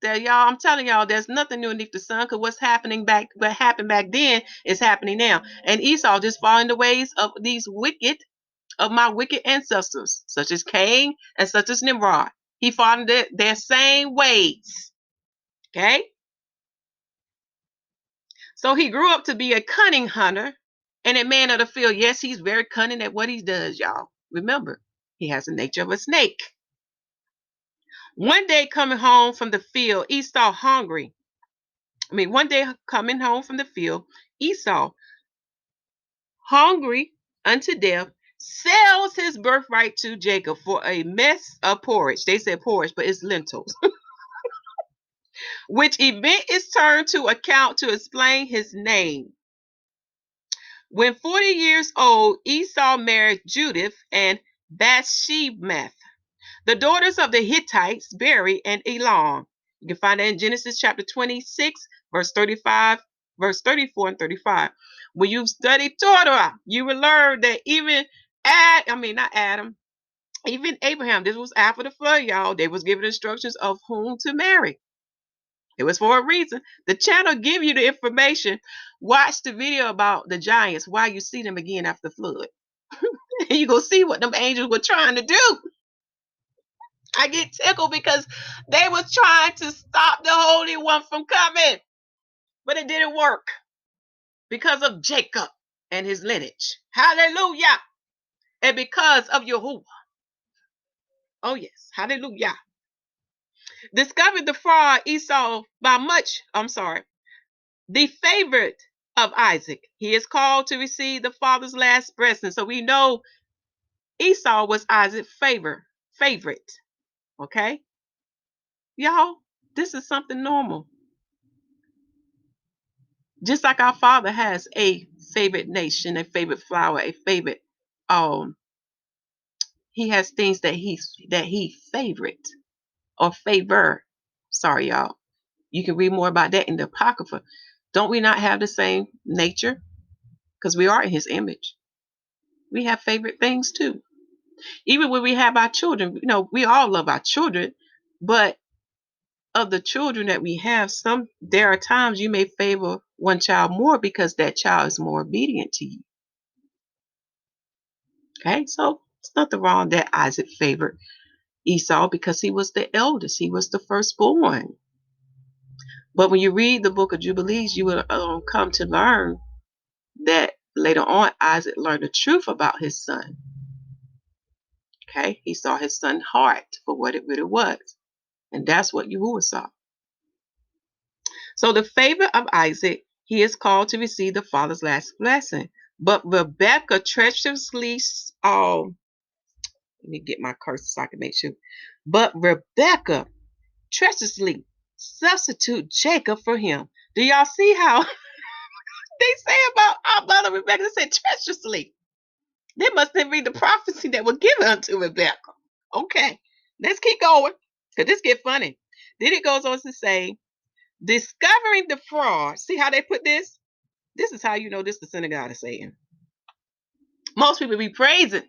There, y'all, I'm telling y'all, there's nothing new beneath the sun, because what happened back then is happening now. And Esau just following the ways of my wicked ancestors, such as Cain and such as Nimrod. He followed their same ways. Okay? So he grew up to be a cunning hunter and a man of the field. Yes, he's very cunning at what he does, y'all. Remember, he has the nature of a snake. One day coming home from the field, one day coming home from the field, Esau, hungry unto death, sells his birthright to Jacob for a mess of porridge. They said porridge, but it's lentils. Which event is turned to account to explain his name. When 40 years old, Esau married Judith and Bathsheba, the daughters of the Hittites, Beri and Elon. You can find that in Genesis chapter 26, verse 35 verse 34 and 35. When you study Torah, you will learn that even not Adam, even Abraham, this was after the flood, y'all. They was given instructions of whom to marry. It was for a reason. The channel give you the information. Watch the video about the giants, why you see them again after the flood. And you go see what them angels were trying to do. I get tickled because they was trying to stop the Holy One from coming. But it didn't work because of Jacob and his lineage. Hallelujah. And because of Yahuwah. Oh, yes. Hallelujah. Discovered the fraud Esau the favorite of Isaac. He is called to receive the father's last blessing. So we know Esau was Isaac's favorite. Okay? Y'all, this is something normal. Just like our father has a favorite nation, a favorite flower, a favorite, he has things that he favorite or favor. Sorry, y'all. You can read more about that in the Apocrypha. Don't we not have the same nature? Because we are in his image. We have favorite things too. Even when we have our children, we all love our children, but of the children that we have, there are times you may favor one child more because that child is more obedient to you. Okay, so it's nothing wrong that Isaac favored Esau because he was the eldest, he was the firstborn. But when you read the book of Jubilees, you will come to learn that later on Isaac learned the truth about his son. Okay, he saw his son's heart for what it really was, and that's what Yahuwah saw. So the favor of Isaac, he is called to receive the father's last blessing. But Rebecca treacherously, let me get my cursor so I can make sure. But Rebecca treacherously substitute Jacob for him. Do y'all see how they say about our mother Rebecca? They said treacherously. They must have read the prophecy that was given unto Rebecca. Okay, let's keep going because this get funny. Then it goes on to say, discovering the fraud. See how they put this? This is how you know this is the synagogue of Satan. Most people be praising.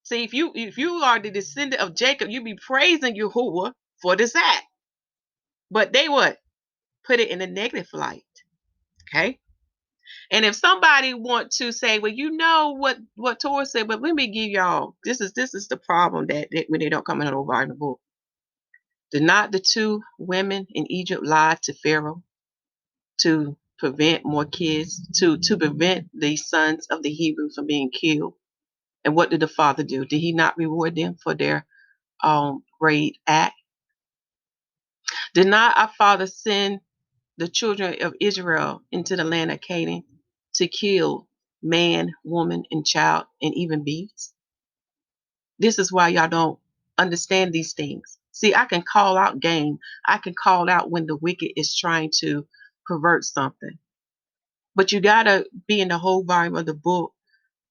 See, if you are the descendant of Jacob, you be praising Yahuwah for this act. But they what? Put it in a negative light. Okay? And if somebody want to say, well, you know what Torah said, but let me give y'all, this is the problem that when they don't come in over in the book. Did not the two women in Egypt lie to Pharaoh to prevent more kids, to prevent the sons of the Hebrews from being killed? And what did the father do? Did he not reward them for their great act? Did not our father send the children of Israel into the land of Canaan to kill man, woman, and child, and even beasts? This is why y'all don't understand these things. See, I can call out game. I can call out when the wicked is trying to pervert something. But you got to be in the whole volume of the book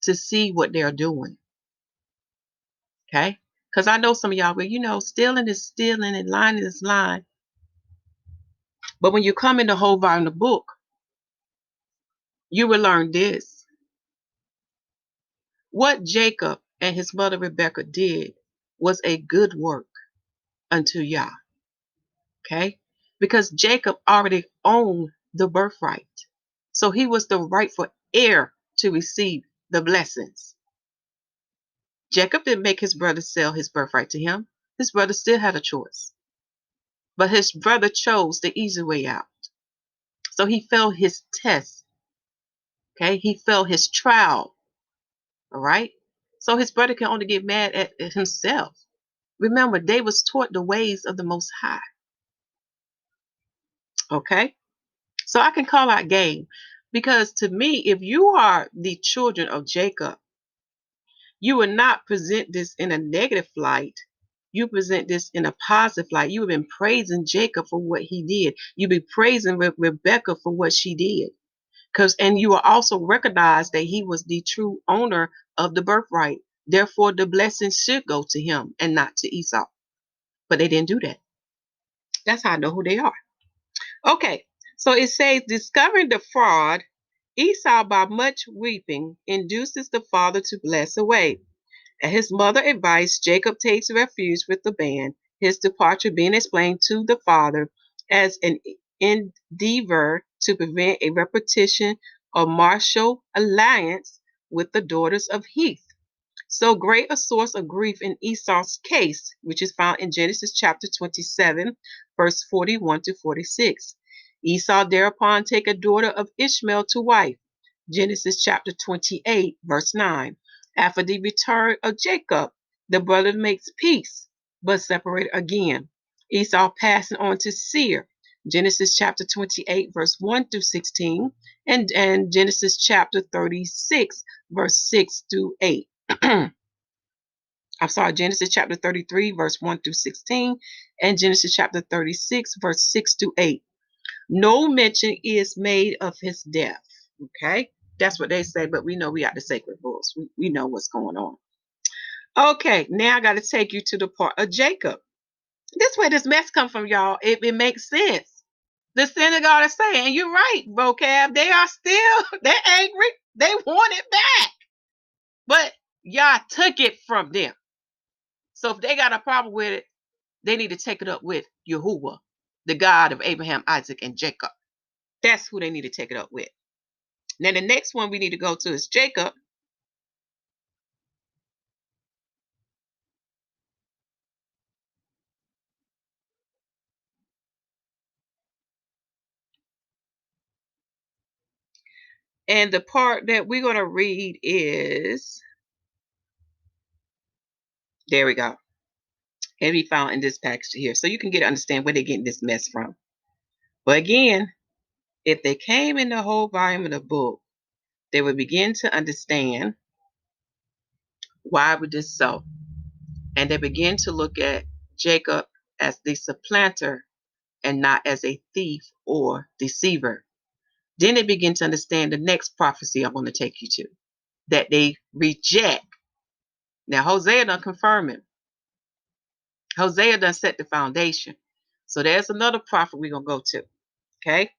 to see what they're doing. Okay? Because I know some of y'all, well, stealing is stealing and lying is lying. But when you come in the whole volume of the book, you will learn this. What Jacob and his mother Rebecca did was a good work unto Yah. Okay? Because Jacob already owned the birthright. So he was the rightful heir to receive the blessings. Jacob didn't make his brother sell his birthright to him. His brother still had a choice. But his brother chose the easy way out. So he failed his test. Okay? He failed his trial. All right? So his brother can only get mad at himself. Remember, they was taught the ways of the Most High. Okay? So I can call out game. Because to me, if you are the children of Jacob, you will not present this in a negative light. You present this in a positive light. You have been praising Jacob for what he did. You've been praising Rebecca for what she did. And you will also recognize that he was the true owner of the birthright. Therefore, the blessings should go to him and not to Esau. But they didn't do that. That's how I know who they are. Okay, So it says, discovering the fraud, Esau by much weeping induces the father to bless away. At his mother's advice, Jacob takes refuge with the band, his departure being explained to the father as an endeavor to prevent a repetition of martial alliance with the daughters of Heth. So great a source of grief in Esau's case, which is found in Genesis chapter 27, verse 41 to 46. Esau thereupon take a daughter of Ishmael to wife. Genesis chapter 28, verse 9. After the return of Jacob, the brother makes peace, but separate again. Esau passing on to Seir. Genesis chapter 28, verse 1 through 16, and Genesis chapter 36, verse 6 through 8. I'm sorry, Genesis chapter 33, verse 1 through 16, and Genesis chapter 36, verse 6 to 8. No mention is made of his death. Okay? That's what they say, but we know we got the sacred books. We know what's going on. Okay, now I got to take you to the part of Jacob. This is where this mess come from, y'all. It makes sense. The synagogue is saying, and you're right, vocab. They are still, they're angry. They want it back. But y'all took it from them. So if they got a problem with it, they need to take it up with YAHUAH, the God of Abraham, Isaac, and Jacob. That's who they need to take it up with. Now, the next one we need to go to is Jacob. And the part that we're going to read is, there we go. And be found in this passage here. So you can get to understand where they're getting this mess from. But again, if they came in the whole volume of the book, they would begin to understand why would this so. And they begin to look at Jacob as the supplanter and not as a thief or deceiver. Then they begin to understand the next prophecy I want to take you to, that they reject. Now, Hosea done confirm it. Hosea done set the foundation. So there's another prophet we're going to go to. Okay.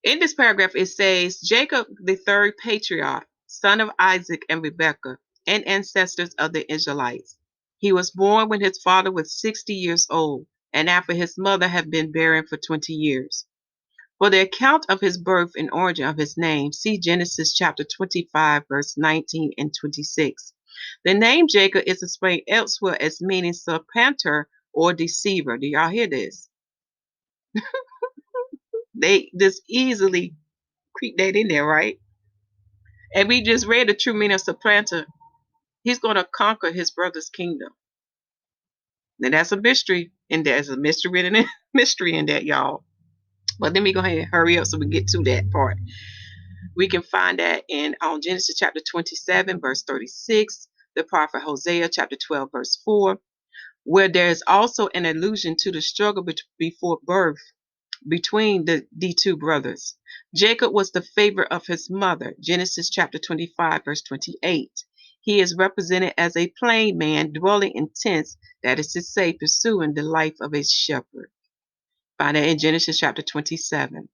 In this paragraph, it says, Jacob, the third patriarch, son of Isaac and Rebekah, and ancestors of the Israelites. He was born when his father was 60 years old, and after his mother had been barren for 20 years. For the account of his birth and origin of his name, see Genesis chapter 25, verse 19 and 26. The name Jacob is explained elsewhere as meaning supplanter or deceiver. Do y'all hear this? They just easily creep that in there, right? And we just read the true meaning of supplanter. He's going to conquer his brother's kingdom. Now that's a mystery, and there's a mystery in it, mystery in that, y'all. But let me go ahead and hurry up so we get to that part. We can find that in Genesis chapter 27, verse 36, the prophet Hosea chapter 12, verse 4, where there is also an allusion to the struggle before birth between the two brothers. Jacob was the favorite of his mother, Genesis chapter 25, verse 28. He is represented as a plain man dwelling in tents, that is to say, pursuing the life of a shepherd. Find that in Genesis chapter 27.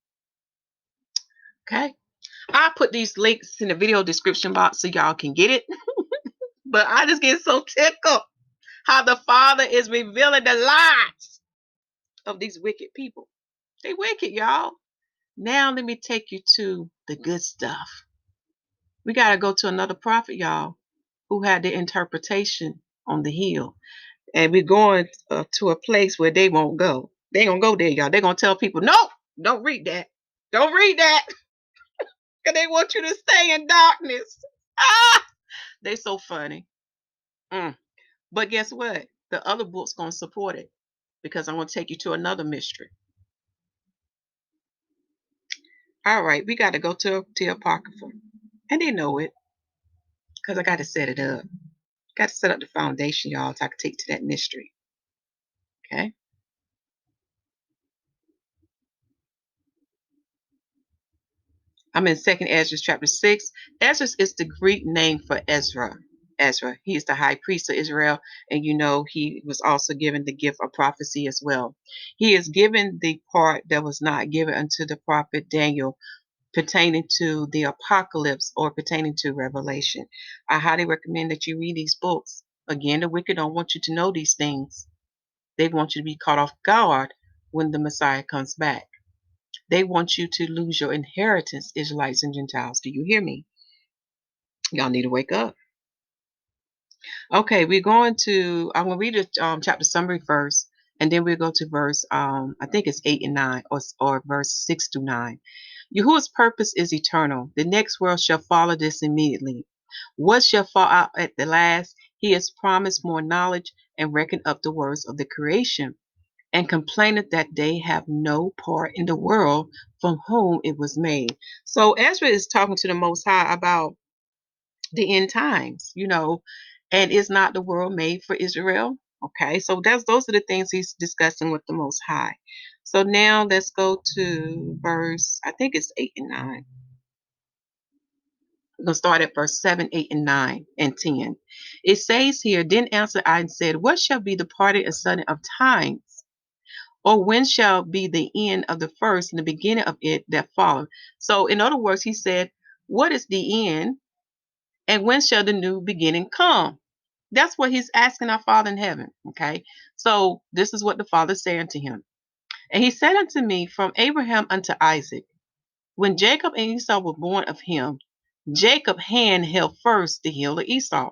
Okay. I put these links in the video description box so y'all can get it. But I just get so tickled how the Father is revealing the lies of these wicked people. They wicked, y'all. Now let me take you to the good stuff. We got to go to another prophet, y'all, who had the interpretation on the hill. And we're going to a place where they won't go. They ain't going to go there, y'all. They're going to tell people, no, don't read that. Don't read that. Because they want you to stay in darkness. Ah, they so funny. But guess what? The other book's going to support it because I'm going to take you to another mystery. All right, we got to go to Apocrypha. And they know it because I got to set it up. Got to set up the foundation, y'all, so I can take to that mystery. Okay? I'm in 2nd Ezra chapter 6. Ezra is the Greek name for Ezra. Ezra. He is the high priest of Israel, and you know he was also given the gift of prophecy as well. He is given the part that was not given unto the prophet Daniel pertaining to the apocalypse or pertaining to Revelation. I highly recommend that you read these books. Again, the wicked don't want you to know these things. They want you to be caught off guard when the Messiah comes back. They want you to lose your inheritance, Israelites and Gentiles. Do you hear me? Y'all need to wake up. Okay, I'm going to read the chapter summary first, and then we'll go to verse, I think it's 8 and 9, or verse 6 to 9. Yahuwah's purpose is eternal. The next world shall follow this immediately. What shall fall out at the last? He has promised more knowledge and reckoned up the words of the creation, and complaineth that they have no part in the world from whom it was made. So Ezra is talking to the Most High about the end times, and is not the world made for Israel? Okay, so those are the things he's discussing with the Most High. So now let's go to verse, I think it's 8 and 9. We're going to start at verse 7, 8, and 9, and 10. It says here, Then answered I and said, What shall be the parting and sudden of times? Or when shall be the end of the first and the beginning of it that follow? So in other words, he said, what is the end? And when shall the new beginning come? That's what he's asking our Father in heaven. Okay. So this is what the Father said unto him. And he said unto me, From Abraham unto Isaac, when Jacob and Esau were born of him, Jacob's hand held first the heel of Esau.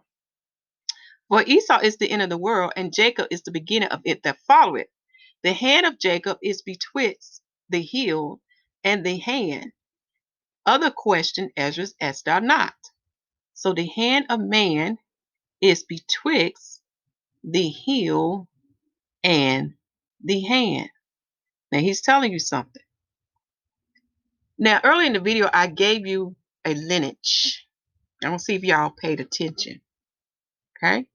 For Esau is the end of the world, and Jacob is the beginning of it that followeth. The hand of Jacob is betwixt the heel and the hand. Other question, Ezra, asked thou not. So the hand of man is betwixt the heel and the hand. Now he's telling you something. Now, early in the video, I gave you a lineage. I don't see if y'all paid attention. Okay?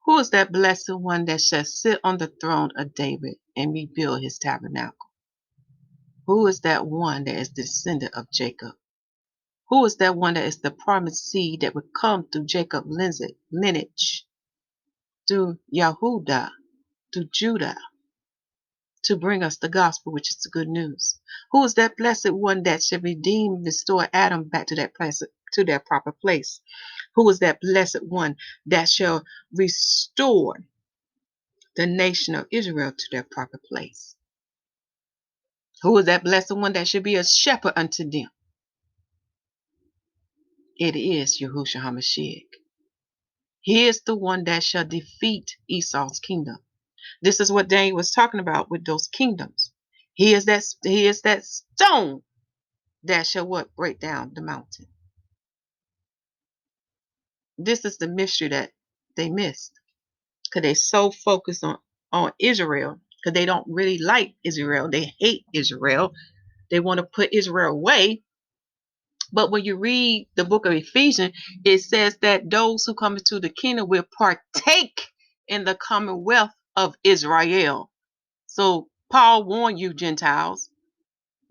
Who is that blessed one that shall sit on the throne of David and rebuild his tabernacle? Who is that one that is the descendant of Jacob? Who is that one that is the promised seed that would come through Jacob's lineage, through Yahudah, through Judah, to bring us the gospel, which is the good news? Who is that blessed one that shall redeem and restore Adam back to that place, to their proper place? Who is that blessed one that shall restore the nation of Israel to their proper place? Who is that blessed one that should be a shepherd unto them? It is Yahusha HaMashiach. He is the one that shall defeat Esau's kingdom. This is what Daniel was talking about with those kingdoms. He is that stone that shall what? Break down the mountain. This is the mystery that they missed, because they so focused on Israel, because they don't really like Israel. They hate Israel. They want to put Israel away. But when you read the book of Ephesians, it says that those who come into the kingdom will partake in the commonwealth of Israel. So Paul warned you, Gentiles,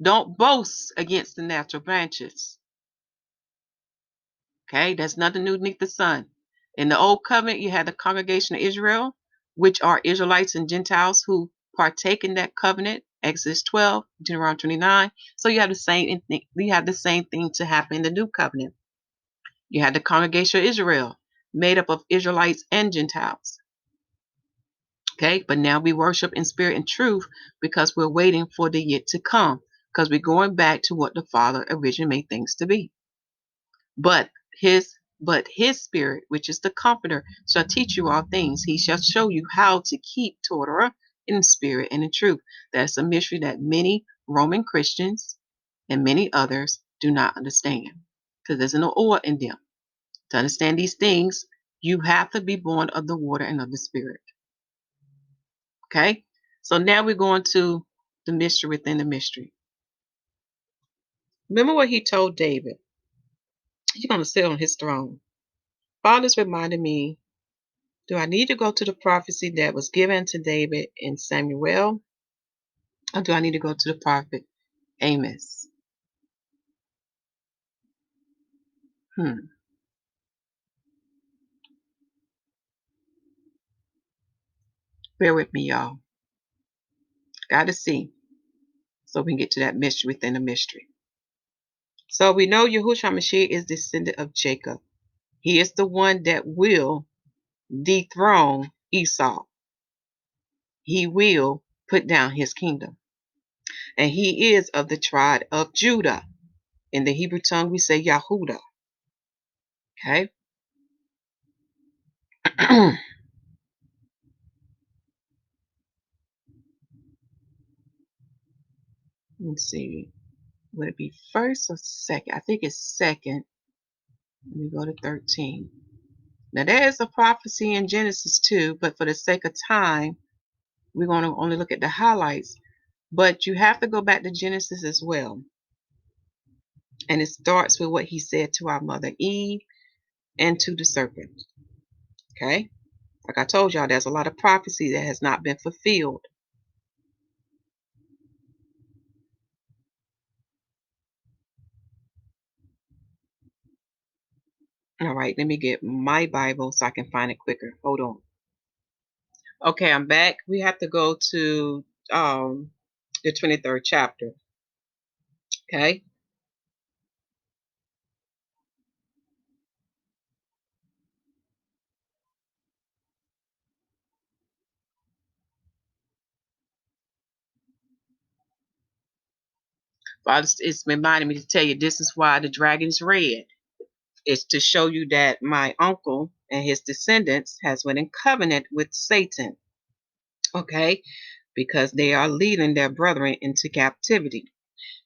don't boast against the natural branches. Okay, that's nothing new beneath the sun. In the old covenant, you had the congregation of Israel, which are Israelites and Gentiles who partake in that covenant. Exodus 12, Deuteronomy 29. So you have the same thing. We have the same thing to happen in the new covenant. You had the congregation of Israel, made up of Israelites and Gentiles. Okay, but now we worship in spirit and truth because we're waiting for the yet to come, because we're going back to what the Father originally made things to be. But his spirit, which is the comforter, shall teach you all things. He shall show you how to keep Torah in spirit and in truth. That's a mystery that many Roman Christians and many others do not understand, because there's no oil in them. To understand these things, you have to be born of the water and of the spirit. Okay? So now we're going to the mystery within the mystery. Remember what he told David? You're going to sit on his throne. Father's reminded me, do I need to go to the prophecy that was given to David in Samuel? Or do I need to go to the prophet Amos? Bear with me, y'all. Gotta see. So we can get to that mystery within a mystery. So we know Yahushua Mashiach is descendant of Jacob. He is the one that will dethrone Esau. He will put down his kingdom. And he is of the tribe of Judah. In the Hebrew tongue, we say Yahudah. Okay? Let's see. Would it be first or second? I think it's second. Let me go to 13. Now, there is a prophecy in Genesis too, but for the sake of time, we're going to only look at the highlights. But you have to go back to Genesis as well. And it starts with what he said to our mother Eve and to the serpent. Okay? Like I told y'all, there's a lot of prophecy that has not been fulfilled. All right, let me get my Bible so I can find it quicker. Hold on. Okay, I'm back. We have to go to the 23rd chapter. Okay? Father, it's reminding me to tell you this is why the dragon's red. It's to show you that my uncle and his descendants has went in covenant with Satan. Okay? Because they are leading their brethren into captivity.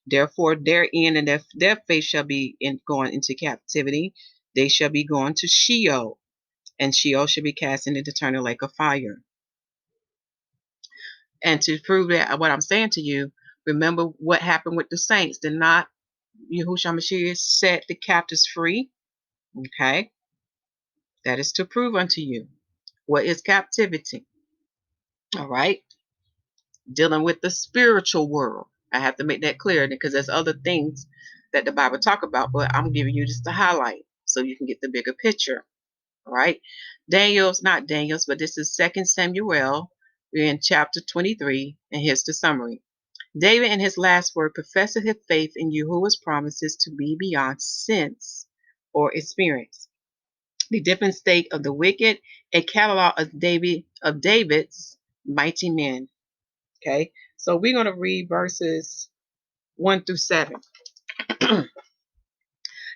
Therefore, their end and their faith shall be going into captivity. They shall be going to Sheol, and Sheol shall be cast into the eternal lake of fire. And to prove that what I'm saying to you, remember what happened with the saints. Did not Yahushua Mashiach set the captives free? Okay. That is to prove unto you what is captivity. All right. Dealing with the spiritual world. I have to make that clear because there's other things that the Bible talk about, but I'm giving you just the highlight so you can get the bigger picture. All right. Not Daniel's, but this is 2 Samuel. We're in chapter 23, and here's the summary. David, in his last word, professed his faith in Yahuwah's promises to be beyond sense or experience. The different state of the wicked, a catalog of David's mighty men. Okay, so we're going to read verses 1 through 7.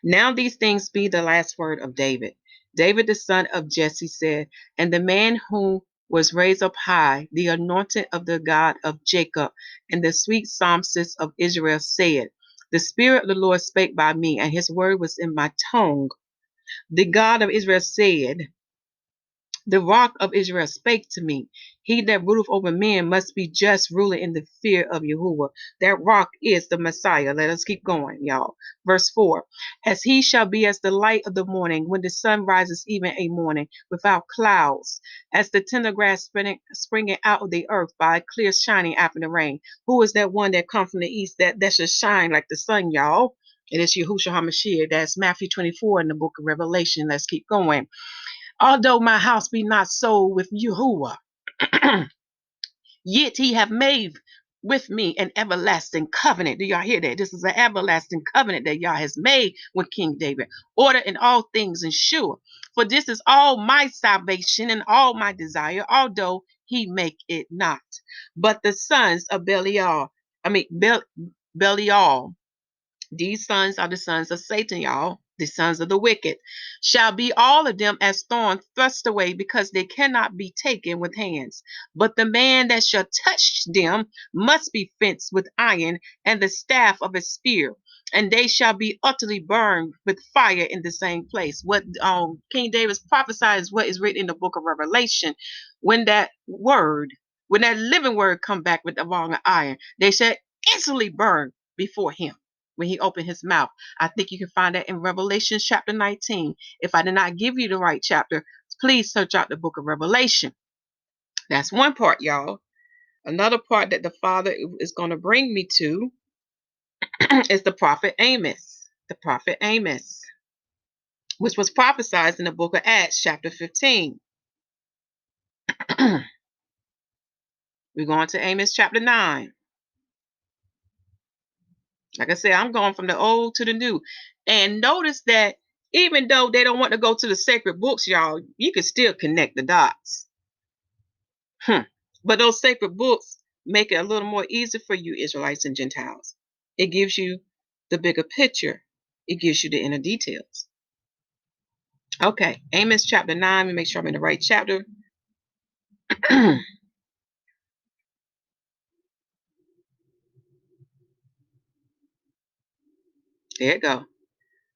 Now these things be the last word of David. David, the son of Jesse, said, and the man who was raised up high, the anointed of the God of Jacob, and the sweet psalmist of Israel said, the Spirit of the Lord spake by me, and his word was in my tongue. The God of Israel said, the rock of Israel spake to me. He that ruleth over men must be just, ruling in the fear of Yahuwah. That rock is the Messiah. Let us keep going, y'all. Verse 4. As he shall be as the light of the morning, when the sun rises even a morning, without clouds, as the tender grass springing out of the earth by clear shining after the rain. Who is that one that comes from the east that should shine like the sun, y'all? It is Yahushua HaMashiach. That's Matthew 24 in the book of Revelation. Let's keep going. Although my house be not so with Yahuwah, yet he have made with me an everlasting covenant. Do y'all hear that? This is an everlasting covenant that Yah has made with King David. Order in all things and sure. For this is all my salvation and all my desire, although he make it not. But the sons of Belial, these sons are the sons of Satan, y'all, the sons of the wicked, shall be all of them as thorns thrust away, because they cannot be taken with hands. But the man that shall touch them must be fenced with iron and the staff of a spear, and they shall be utterly burned with fire in the same place. What King David prophesied is what is written in the book of Revelation. When that living word come back with the wrong of iron, they shall instantly burn before him when he opened his mouth. I think you can find that in Revelation chapter 19. If I did not give you the right chapter, please search out the book of Revelation. That's one part, y'all. Another part that the Father is going to bring me to is the prophet Amos. The prophet Amos, which was prophesied in the book of Acts chapter 15. We're going to Amos chapter 9. Like I said, I'm going from the old to the new. And notice that even though they don't want to go to the sacred books, y'all, you can still connect the dots. But those sacred books make it a little more easy for you, Israelites and Gentiles. It gives you the bigger picture. It gives you the inner details. Okay, Amos chapter 9. Let me make sure I'm in the right chapter. There you go.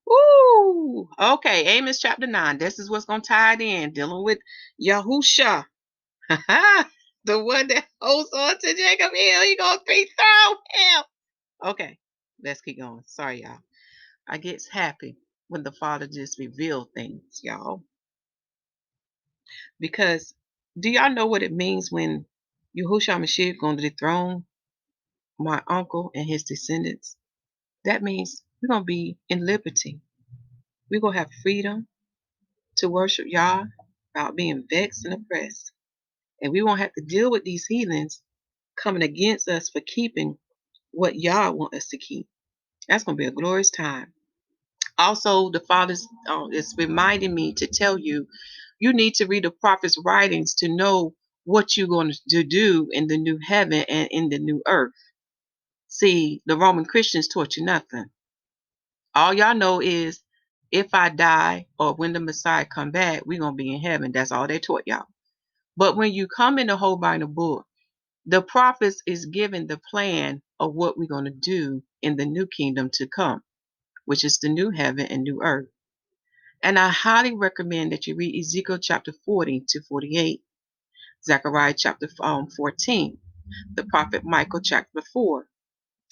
Woo! Okay, Amos chapter 9. This is what's going to tie it in, dealing with Yahusha. The one that holds on to Jacob Hill. He going to dethrone him. Okay, let's keep going. Sorry, y'all. I get happy when the Father just reveals things, y'all. Because do y'all know what it means when Yahushua Mashiach going to dethrone my uncle and his descendants? That means we're going to be in liberty. We're going to have freedom to worship Yah without being vexed and oppressed. And we won't have to deal with these heathens coming against us for keeping what Yah wants us to keep. That's going to be a glorious time. Also, the Father is reminding me to tell you, you need to read the prophet's writings to know what you're going to do in the new heaven and in the new earth. See, the Roman Christians taught you nothing. All y'all know is if I die or when the Messiah come back, we're going to be in heaven. That's all they taught y'all. But when you come in the whole Bible book, the prophets is given the plan of what we're going to do in the new kingdom to come, which is the new heaven and new earth. And I highly recommend that you read Ezekiel chapter 40 to 48, Zechariah chapter 14, the prophet Michael chapter 4,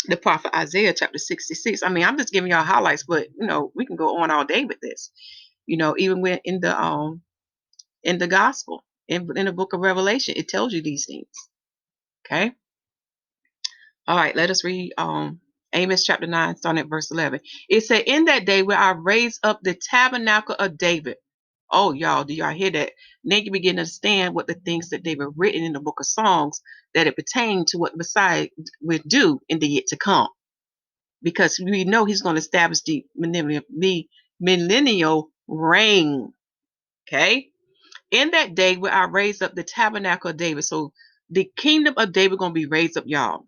the prophet Isaiah chapter 66. I mean, I'm just giving y'all highlights, but we can go on all day with this. Even when in the gospel, in the book of Revelation, it tells you these things. Okay. All right, let us read Amos chapter 9, starting at verse 11. It said, in that day where I raise up the tabernacle of David. Oh, y'all, do y'all hear that? Now you begin to understand what the things that they were written in the book of Songs, that it pertained to what Messiah would do in the year to come. Because we know he's going to establish the millennial reign. Okay? In that day where I raise up the tabernacle of David. So the kingdom of David going to be raised up, y'all.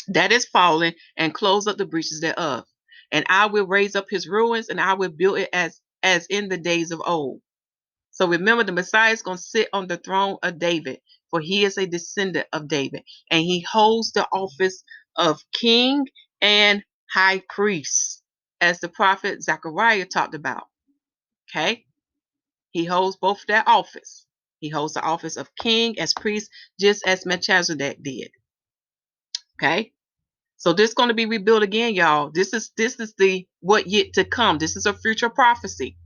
That is fallen, and close up the breaches thereof. And I will raise up his ruins, and I will build it as in the days of old. So remember, the Messiah is going to sit on the throne of David, for he is a descendant of David, and he holds the office of king and high priest, as the prophet Zechariah talked about. Okay, he holds both that office. He holds the office of king as priest, just as Melchizedek did. Okay. So this is going to be rebuilt again, y'all. This is the what yet to come. This is a future prophecy.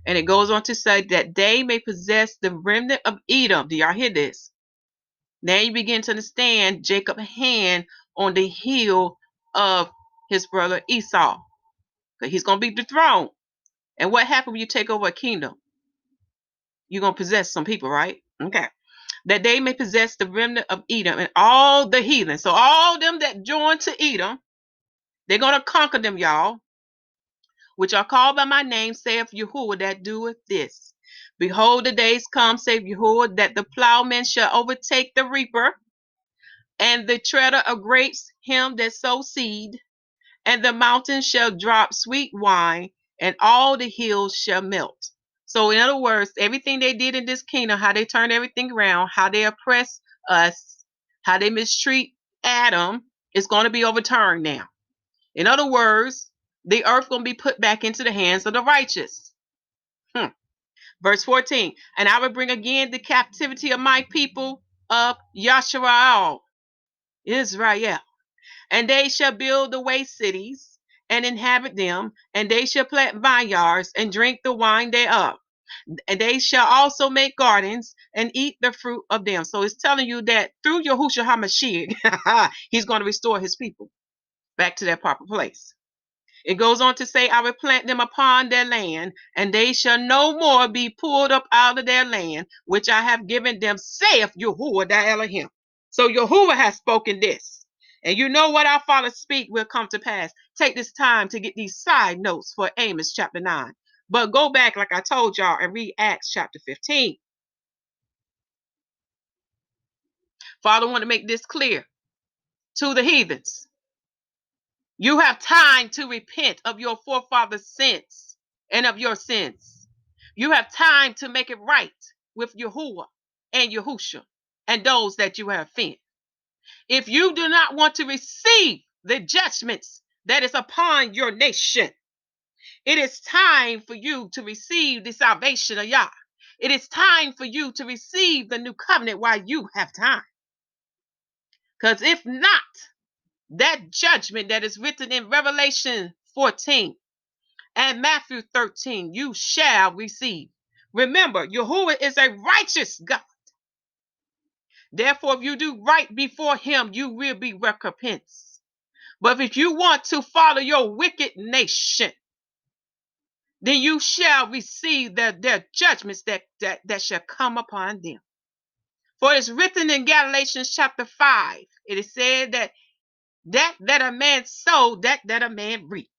And it goes on to say that they may possess the remnant of Edom. Do y'all hear this? Now you begin to understand Jacob's hand on the heel of his brother Esau. Because he's going to be dethroned. And what happens when you take over a kingdom? You're going to possess some people, right? Okay. That they may possess the remnant of Edom and all the heathen. So all them that join to Edom, they're going to conquer them, y'all. Which are called by my name, saith Yahuwah that doeth this. Behold, the days come, saith Yahuwah, that the plowman shall overtake the reaper, and the treader of grapes him that sow seed, and the mountains shall drop sweet wine, and all the hills shall melt. So, in other words, everything they did in this kingdom, how they turned everything around, how they oppress us, how they mistreat Adam, is going to be overturned now. In other words, the earth going to be put back into the hands of the righteous. Verse 14, and I will bring again the captivity of my people of Yasharal, Israel, and they shall build the waste cities and inhabit them, and they shall plant vineyards and drink the wine thereof. And they shall also make gardens and eat the fruit of them. So it's telling you that through Yahusha HaMashiach, he's going to restore his people back to their proper place. It goes on to say, I will plant them upon their land, and they shall no more be pulled up out of their land, which I have given them, saith Yahuwah the Elohim. So Yahuwah has spoken this. And you know what our Father speak will come to pass. Take this time to get these side notes for Amos chapter 9. But go back, like I told y'all, and read Acts chapter 15. Father want to make this clear to the heathens. You have time to repent of your forefathers' sins and of your sins. You have time to make it right with Yahuwah and Yahusha and those that you have offended. If you do not want to receive the judgments that is upon your nation, it is time for you to receive the salvation of Yah. It is time for you to receive the new covenant while you have time. Because if not, that judgment that is written in Revelation 14 and Matthew 13, you shall receive. Remember, Yahuwah is a righteous God. Therefore, if you do right before him, you will be recompensed. But if you want to follow your wicked nation, then you shall receive their judgments that shall come upon them. For it's written in Galatians chapter 5, it is said that a man sow, that a man reap.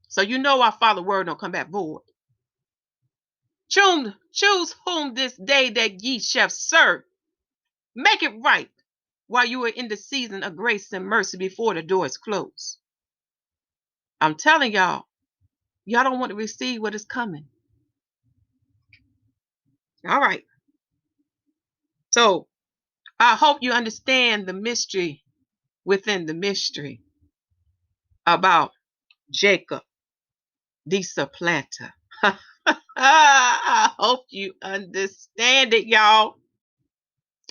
So you know our Father's word don't come back void. Choose whom this day that ye shall serve. Make it right while you are in the season of grace and mercy before the door is closed. I'm telling y'all don't want to receive what is coming. All right. So I hope you understand the mystery within the mystery about Jacob, the supplanter. I hope you understand it, y'all.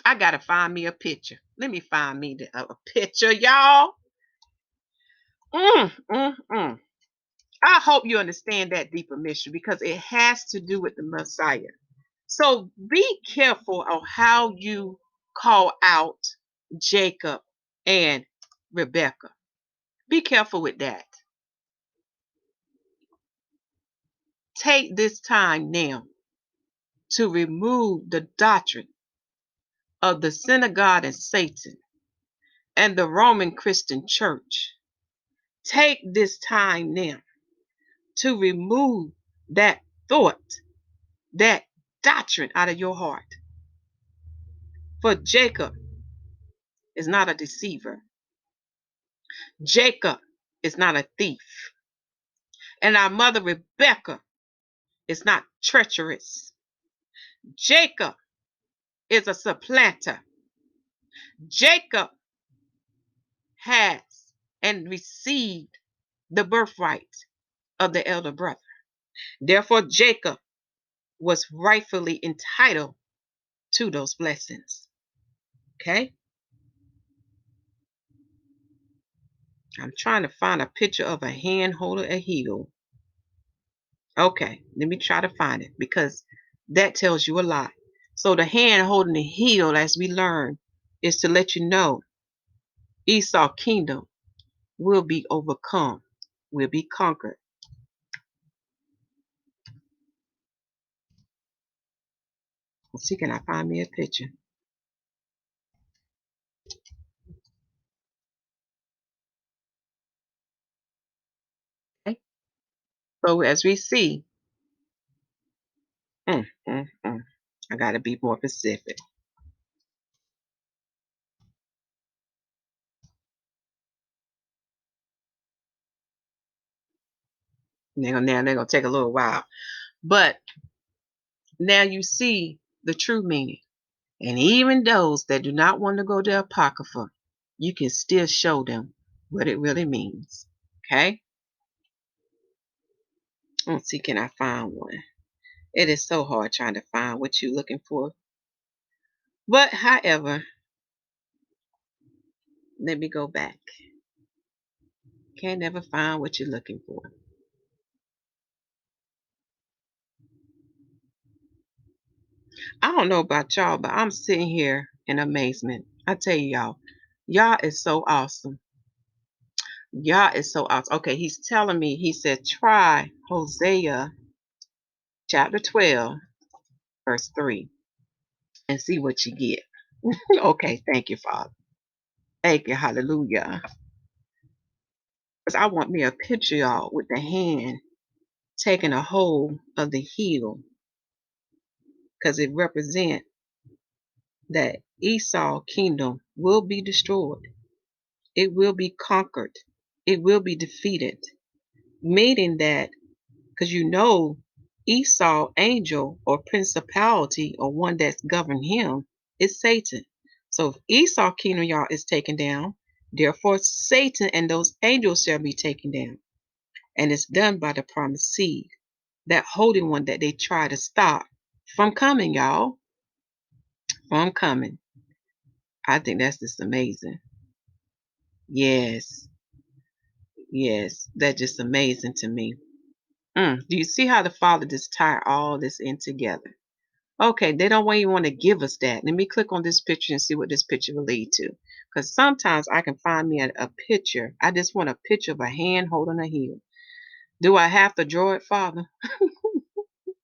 I got to find me a picture. Let me find me a picture, y'all. I hope you understand that deeper mystery because it has to do with the Messiah. So be careful of how you call out Jacob and Rebekah. Be careful with that. Take this time now to remove the doctrine of the synagogue and Satan and the Roman Christian church. Take this time now to remove that thought, that doctrine out of your heart. For Jacob is not a deceiver. Jacob is not a thief. And our mother Rebekah is not treacherous. Jacob is a supplanter. Jacob has and received the birthright of the elder brother. Therefore, Jacob was rightfully entitled to those blessings. Okay? I'm trying to find a picture of a hand holding a heel. Okay, let me try to find it because that tells you a lot. So the hand holding the heel, as we learn, is to let you know Esau's kingdom will be overcome, will be conquered. Let's see, can I find me a picture? Okay. So as we see, I got to be more specific. Now they're going to take a little while. But now you see the true meaning. And even those that do not want to go to Apocrypha, you can still show them what it really means. Okay? Let's see, can I find one? It is so hard trying to find what you're looking for. But however, let me go back. Can't never find what you're looking for. I don't know about y'all, but I'm sitting here in amazement. I tell y'all is so awesome. Y'all is so awesome. Okay, he's telling me, he said, try Hosea chapter 12, verse 3, and see what you get. Okay, thank you, Father. Thank you, hallelujah. Because I want me a picture, y'all, with the hand taking a hold of the heel, because it represents that Esau kingdom will be destroyed. It will be conquered. It will be defeated. Meaning that, because Esau angel or principality or one that's governed him is Satan. So if Esau kingdom, y'all, is taken down, therefore Satan and those angels shall be taken down. And it's done by the promised seed, that holy one that they try to stop from coming, y'all, from coming. I think that's just amazing. Yes, yes, that's just amazing to me. Do you see how the Father just tied all this in together? Okay, they don't even want to give us that. Let me click on this picture and see what this picture will lead to. Because sometimes I can find me a picture. I just want a picture of a hand holding a heel. Do I have to draw it, Father?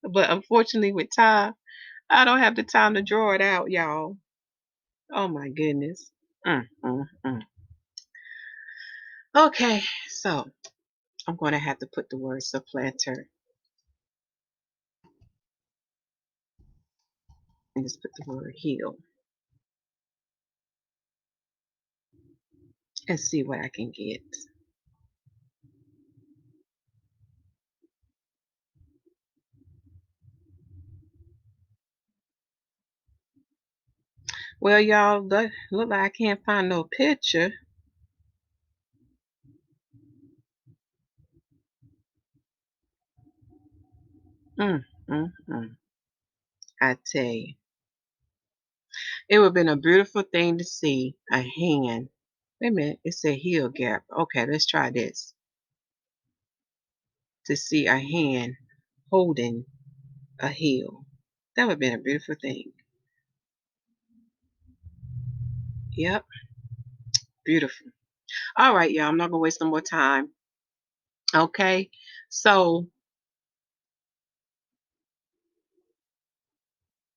But unfortunately, with time, I don't have the time to draw it out, y'all. Oh my goodness. Mm, mm, mm. Okay, so I'm going to have to put the word supplanter and just put the word heel and see what I can get. Well, y'all, look like I can't find no picture. Mm, mm, mm. I tell you, it would have been a beautiful thing to see a hand. Wait a minute, it said heel gap. Okay, let's try this. To see a hand holding a heel. That would have been a beautiful thing. Yep, beautiful. All right, y'all, I'm not going to waste no more time. Okay, so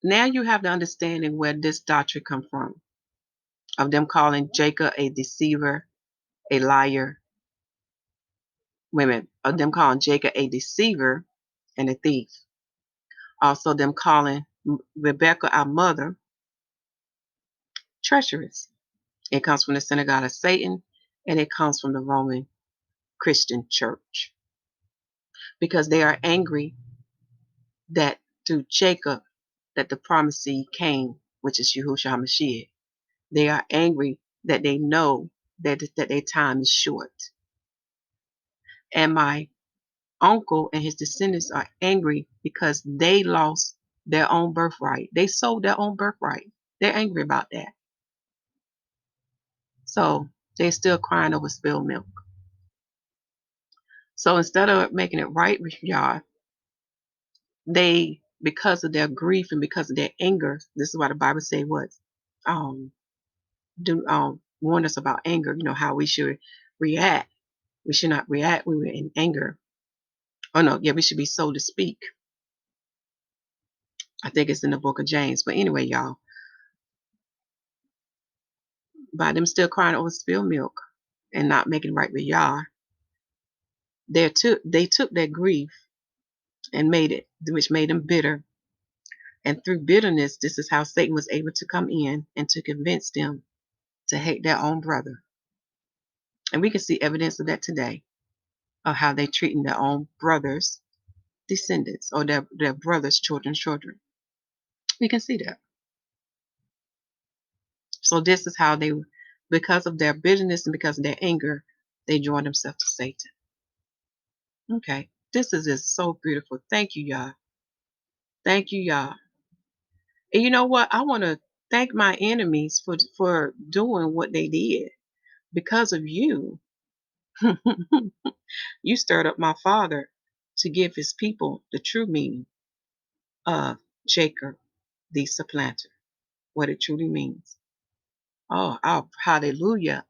now you have the understanding where this doctrine come from, of them calling Jacob a deceiver, a liar. Women, of them calling Jacob a deceiver and a thief. Also, them calling Rebecca, our mother, treacherous. It comes from the synagogue of Satan, and it comes from the Roman Christian church, because they are angry that through Jacob that the promised seed came, which is Yahusha HaMashiach. They are angry that they know that their time is short. And my uncle and his descendants are angry because they lost their own birthright. They sold their own birthright. They're angry about that. So they're still crying over spilled milk. So instead of making it right with y'all, they, because of their grief and because of their anger, this is why the Bible say what? Um, warn us about anger, how we should react. We should not react when we're in anger. Oh no, yeah, we should be so to speak. I think it's in the book of James. But anyway, y'all, by them still crying over spilled milk and not making right with y'all, they took their grief and made it, which made them bitter. And through bitterness, this is how Satan was able to come in and to convince them to hate their own brother. And we can see evidence of that today, of how they treating their own brothers' descendants, or their brothers' children. We can see that. So this is how they, because of their bitterness and because of their anger, they join themselves to Satan. Okay. This is just so beautiful. Thank you, y'all. Thank you, y'all. And you know what? I want to thank my enemies for doing what they did. Because of you, you stirred up my father to give his people the true meaning of Jacob, the supplanter, what it truly means. Oh, hallelujah.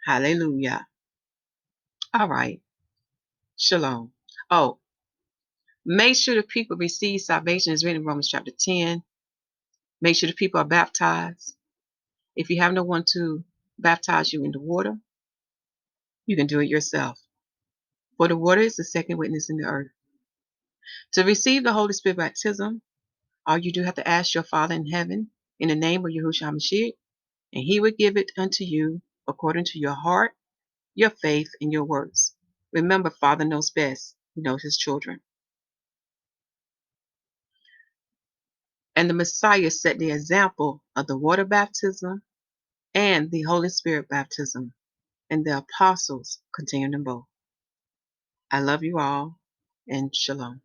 Hallelujah. All right. Shalom. Oh, make sure the people receive salvation is written in Romans chapter 10. Make sure the people are baptized. If you have no one to baptize you in the water, you can do it yourself. For the water is the second witness in the earth. To receive the Holy Spirit baptism, all you do have to ask your Father in heaven in the name of Yahusha HaMashiach, and he will give it unto you according to your heart, your faith, and your works. Remember, Father knows best. He knows his children. And the Messiah set the example of the water baptism and the Holy Spirit baptism, and the apostles continued them both. I love you all, and shalom.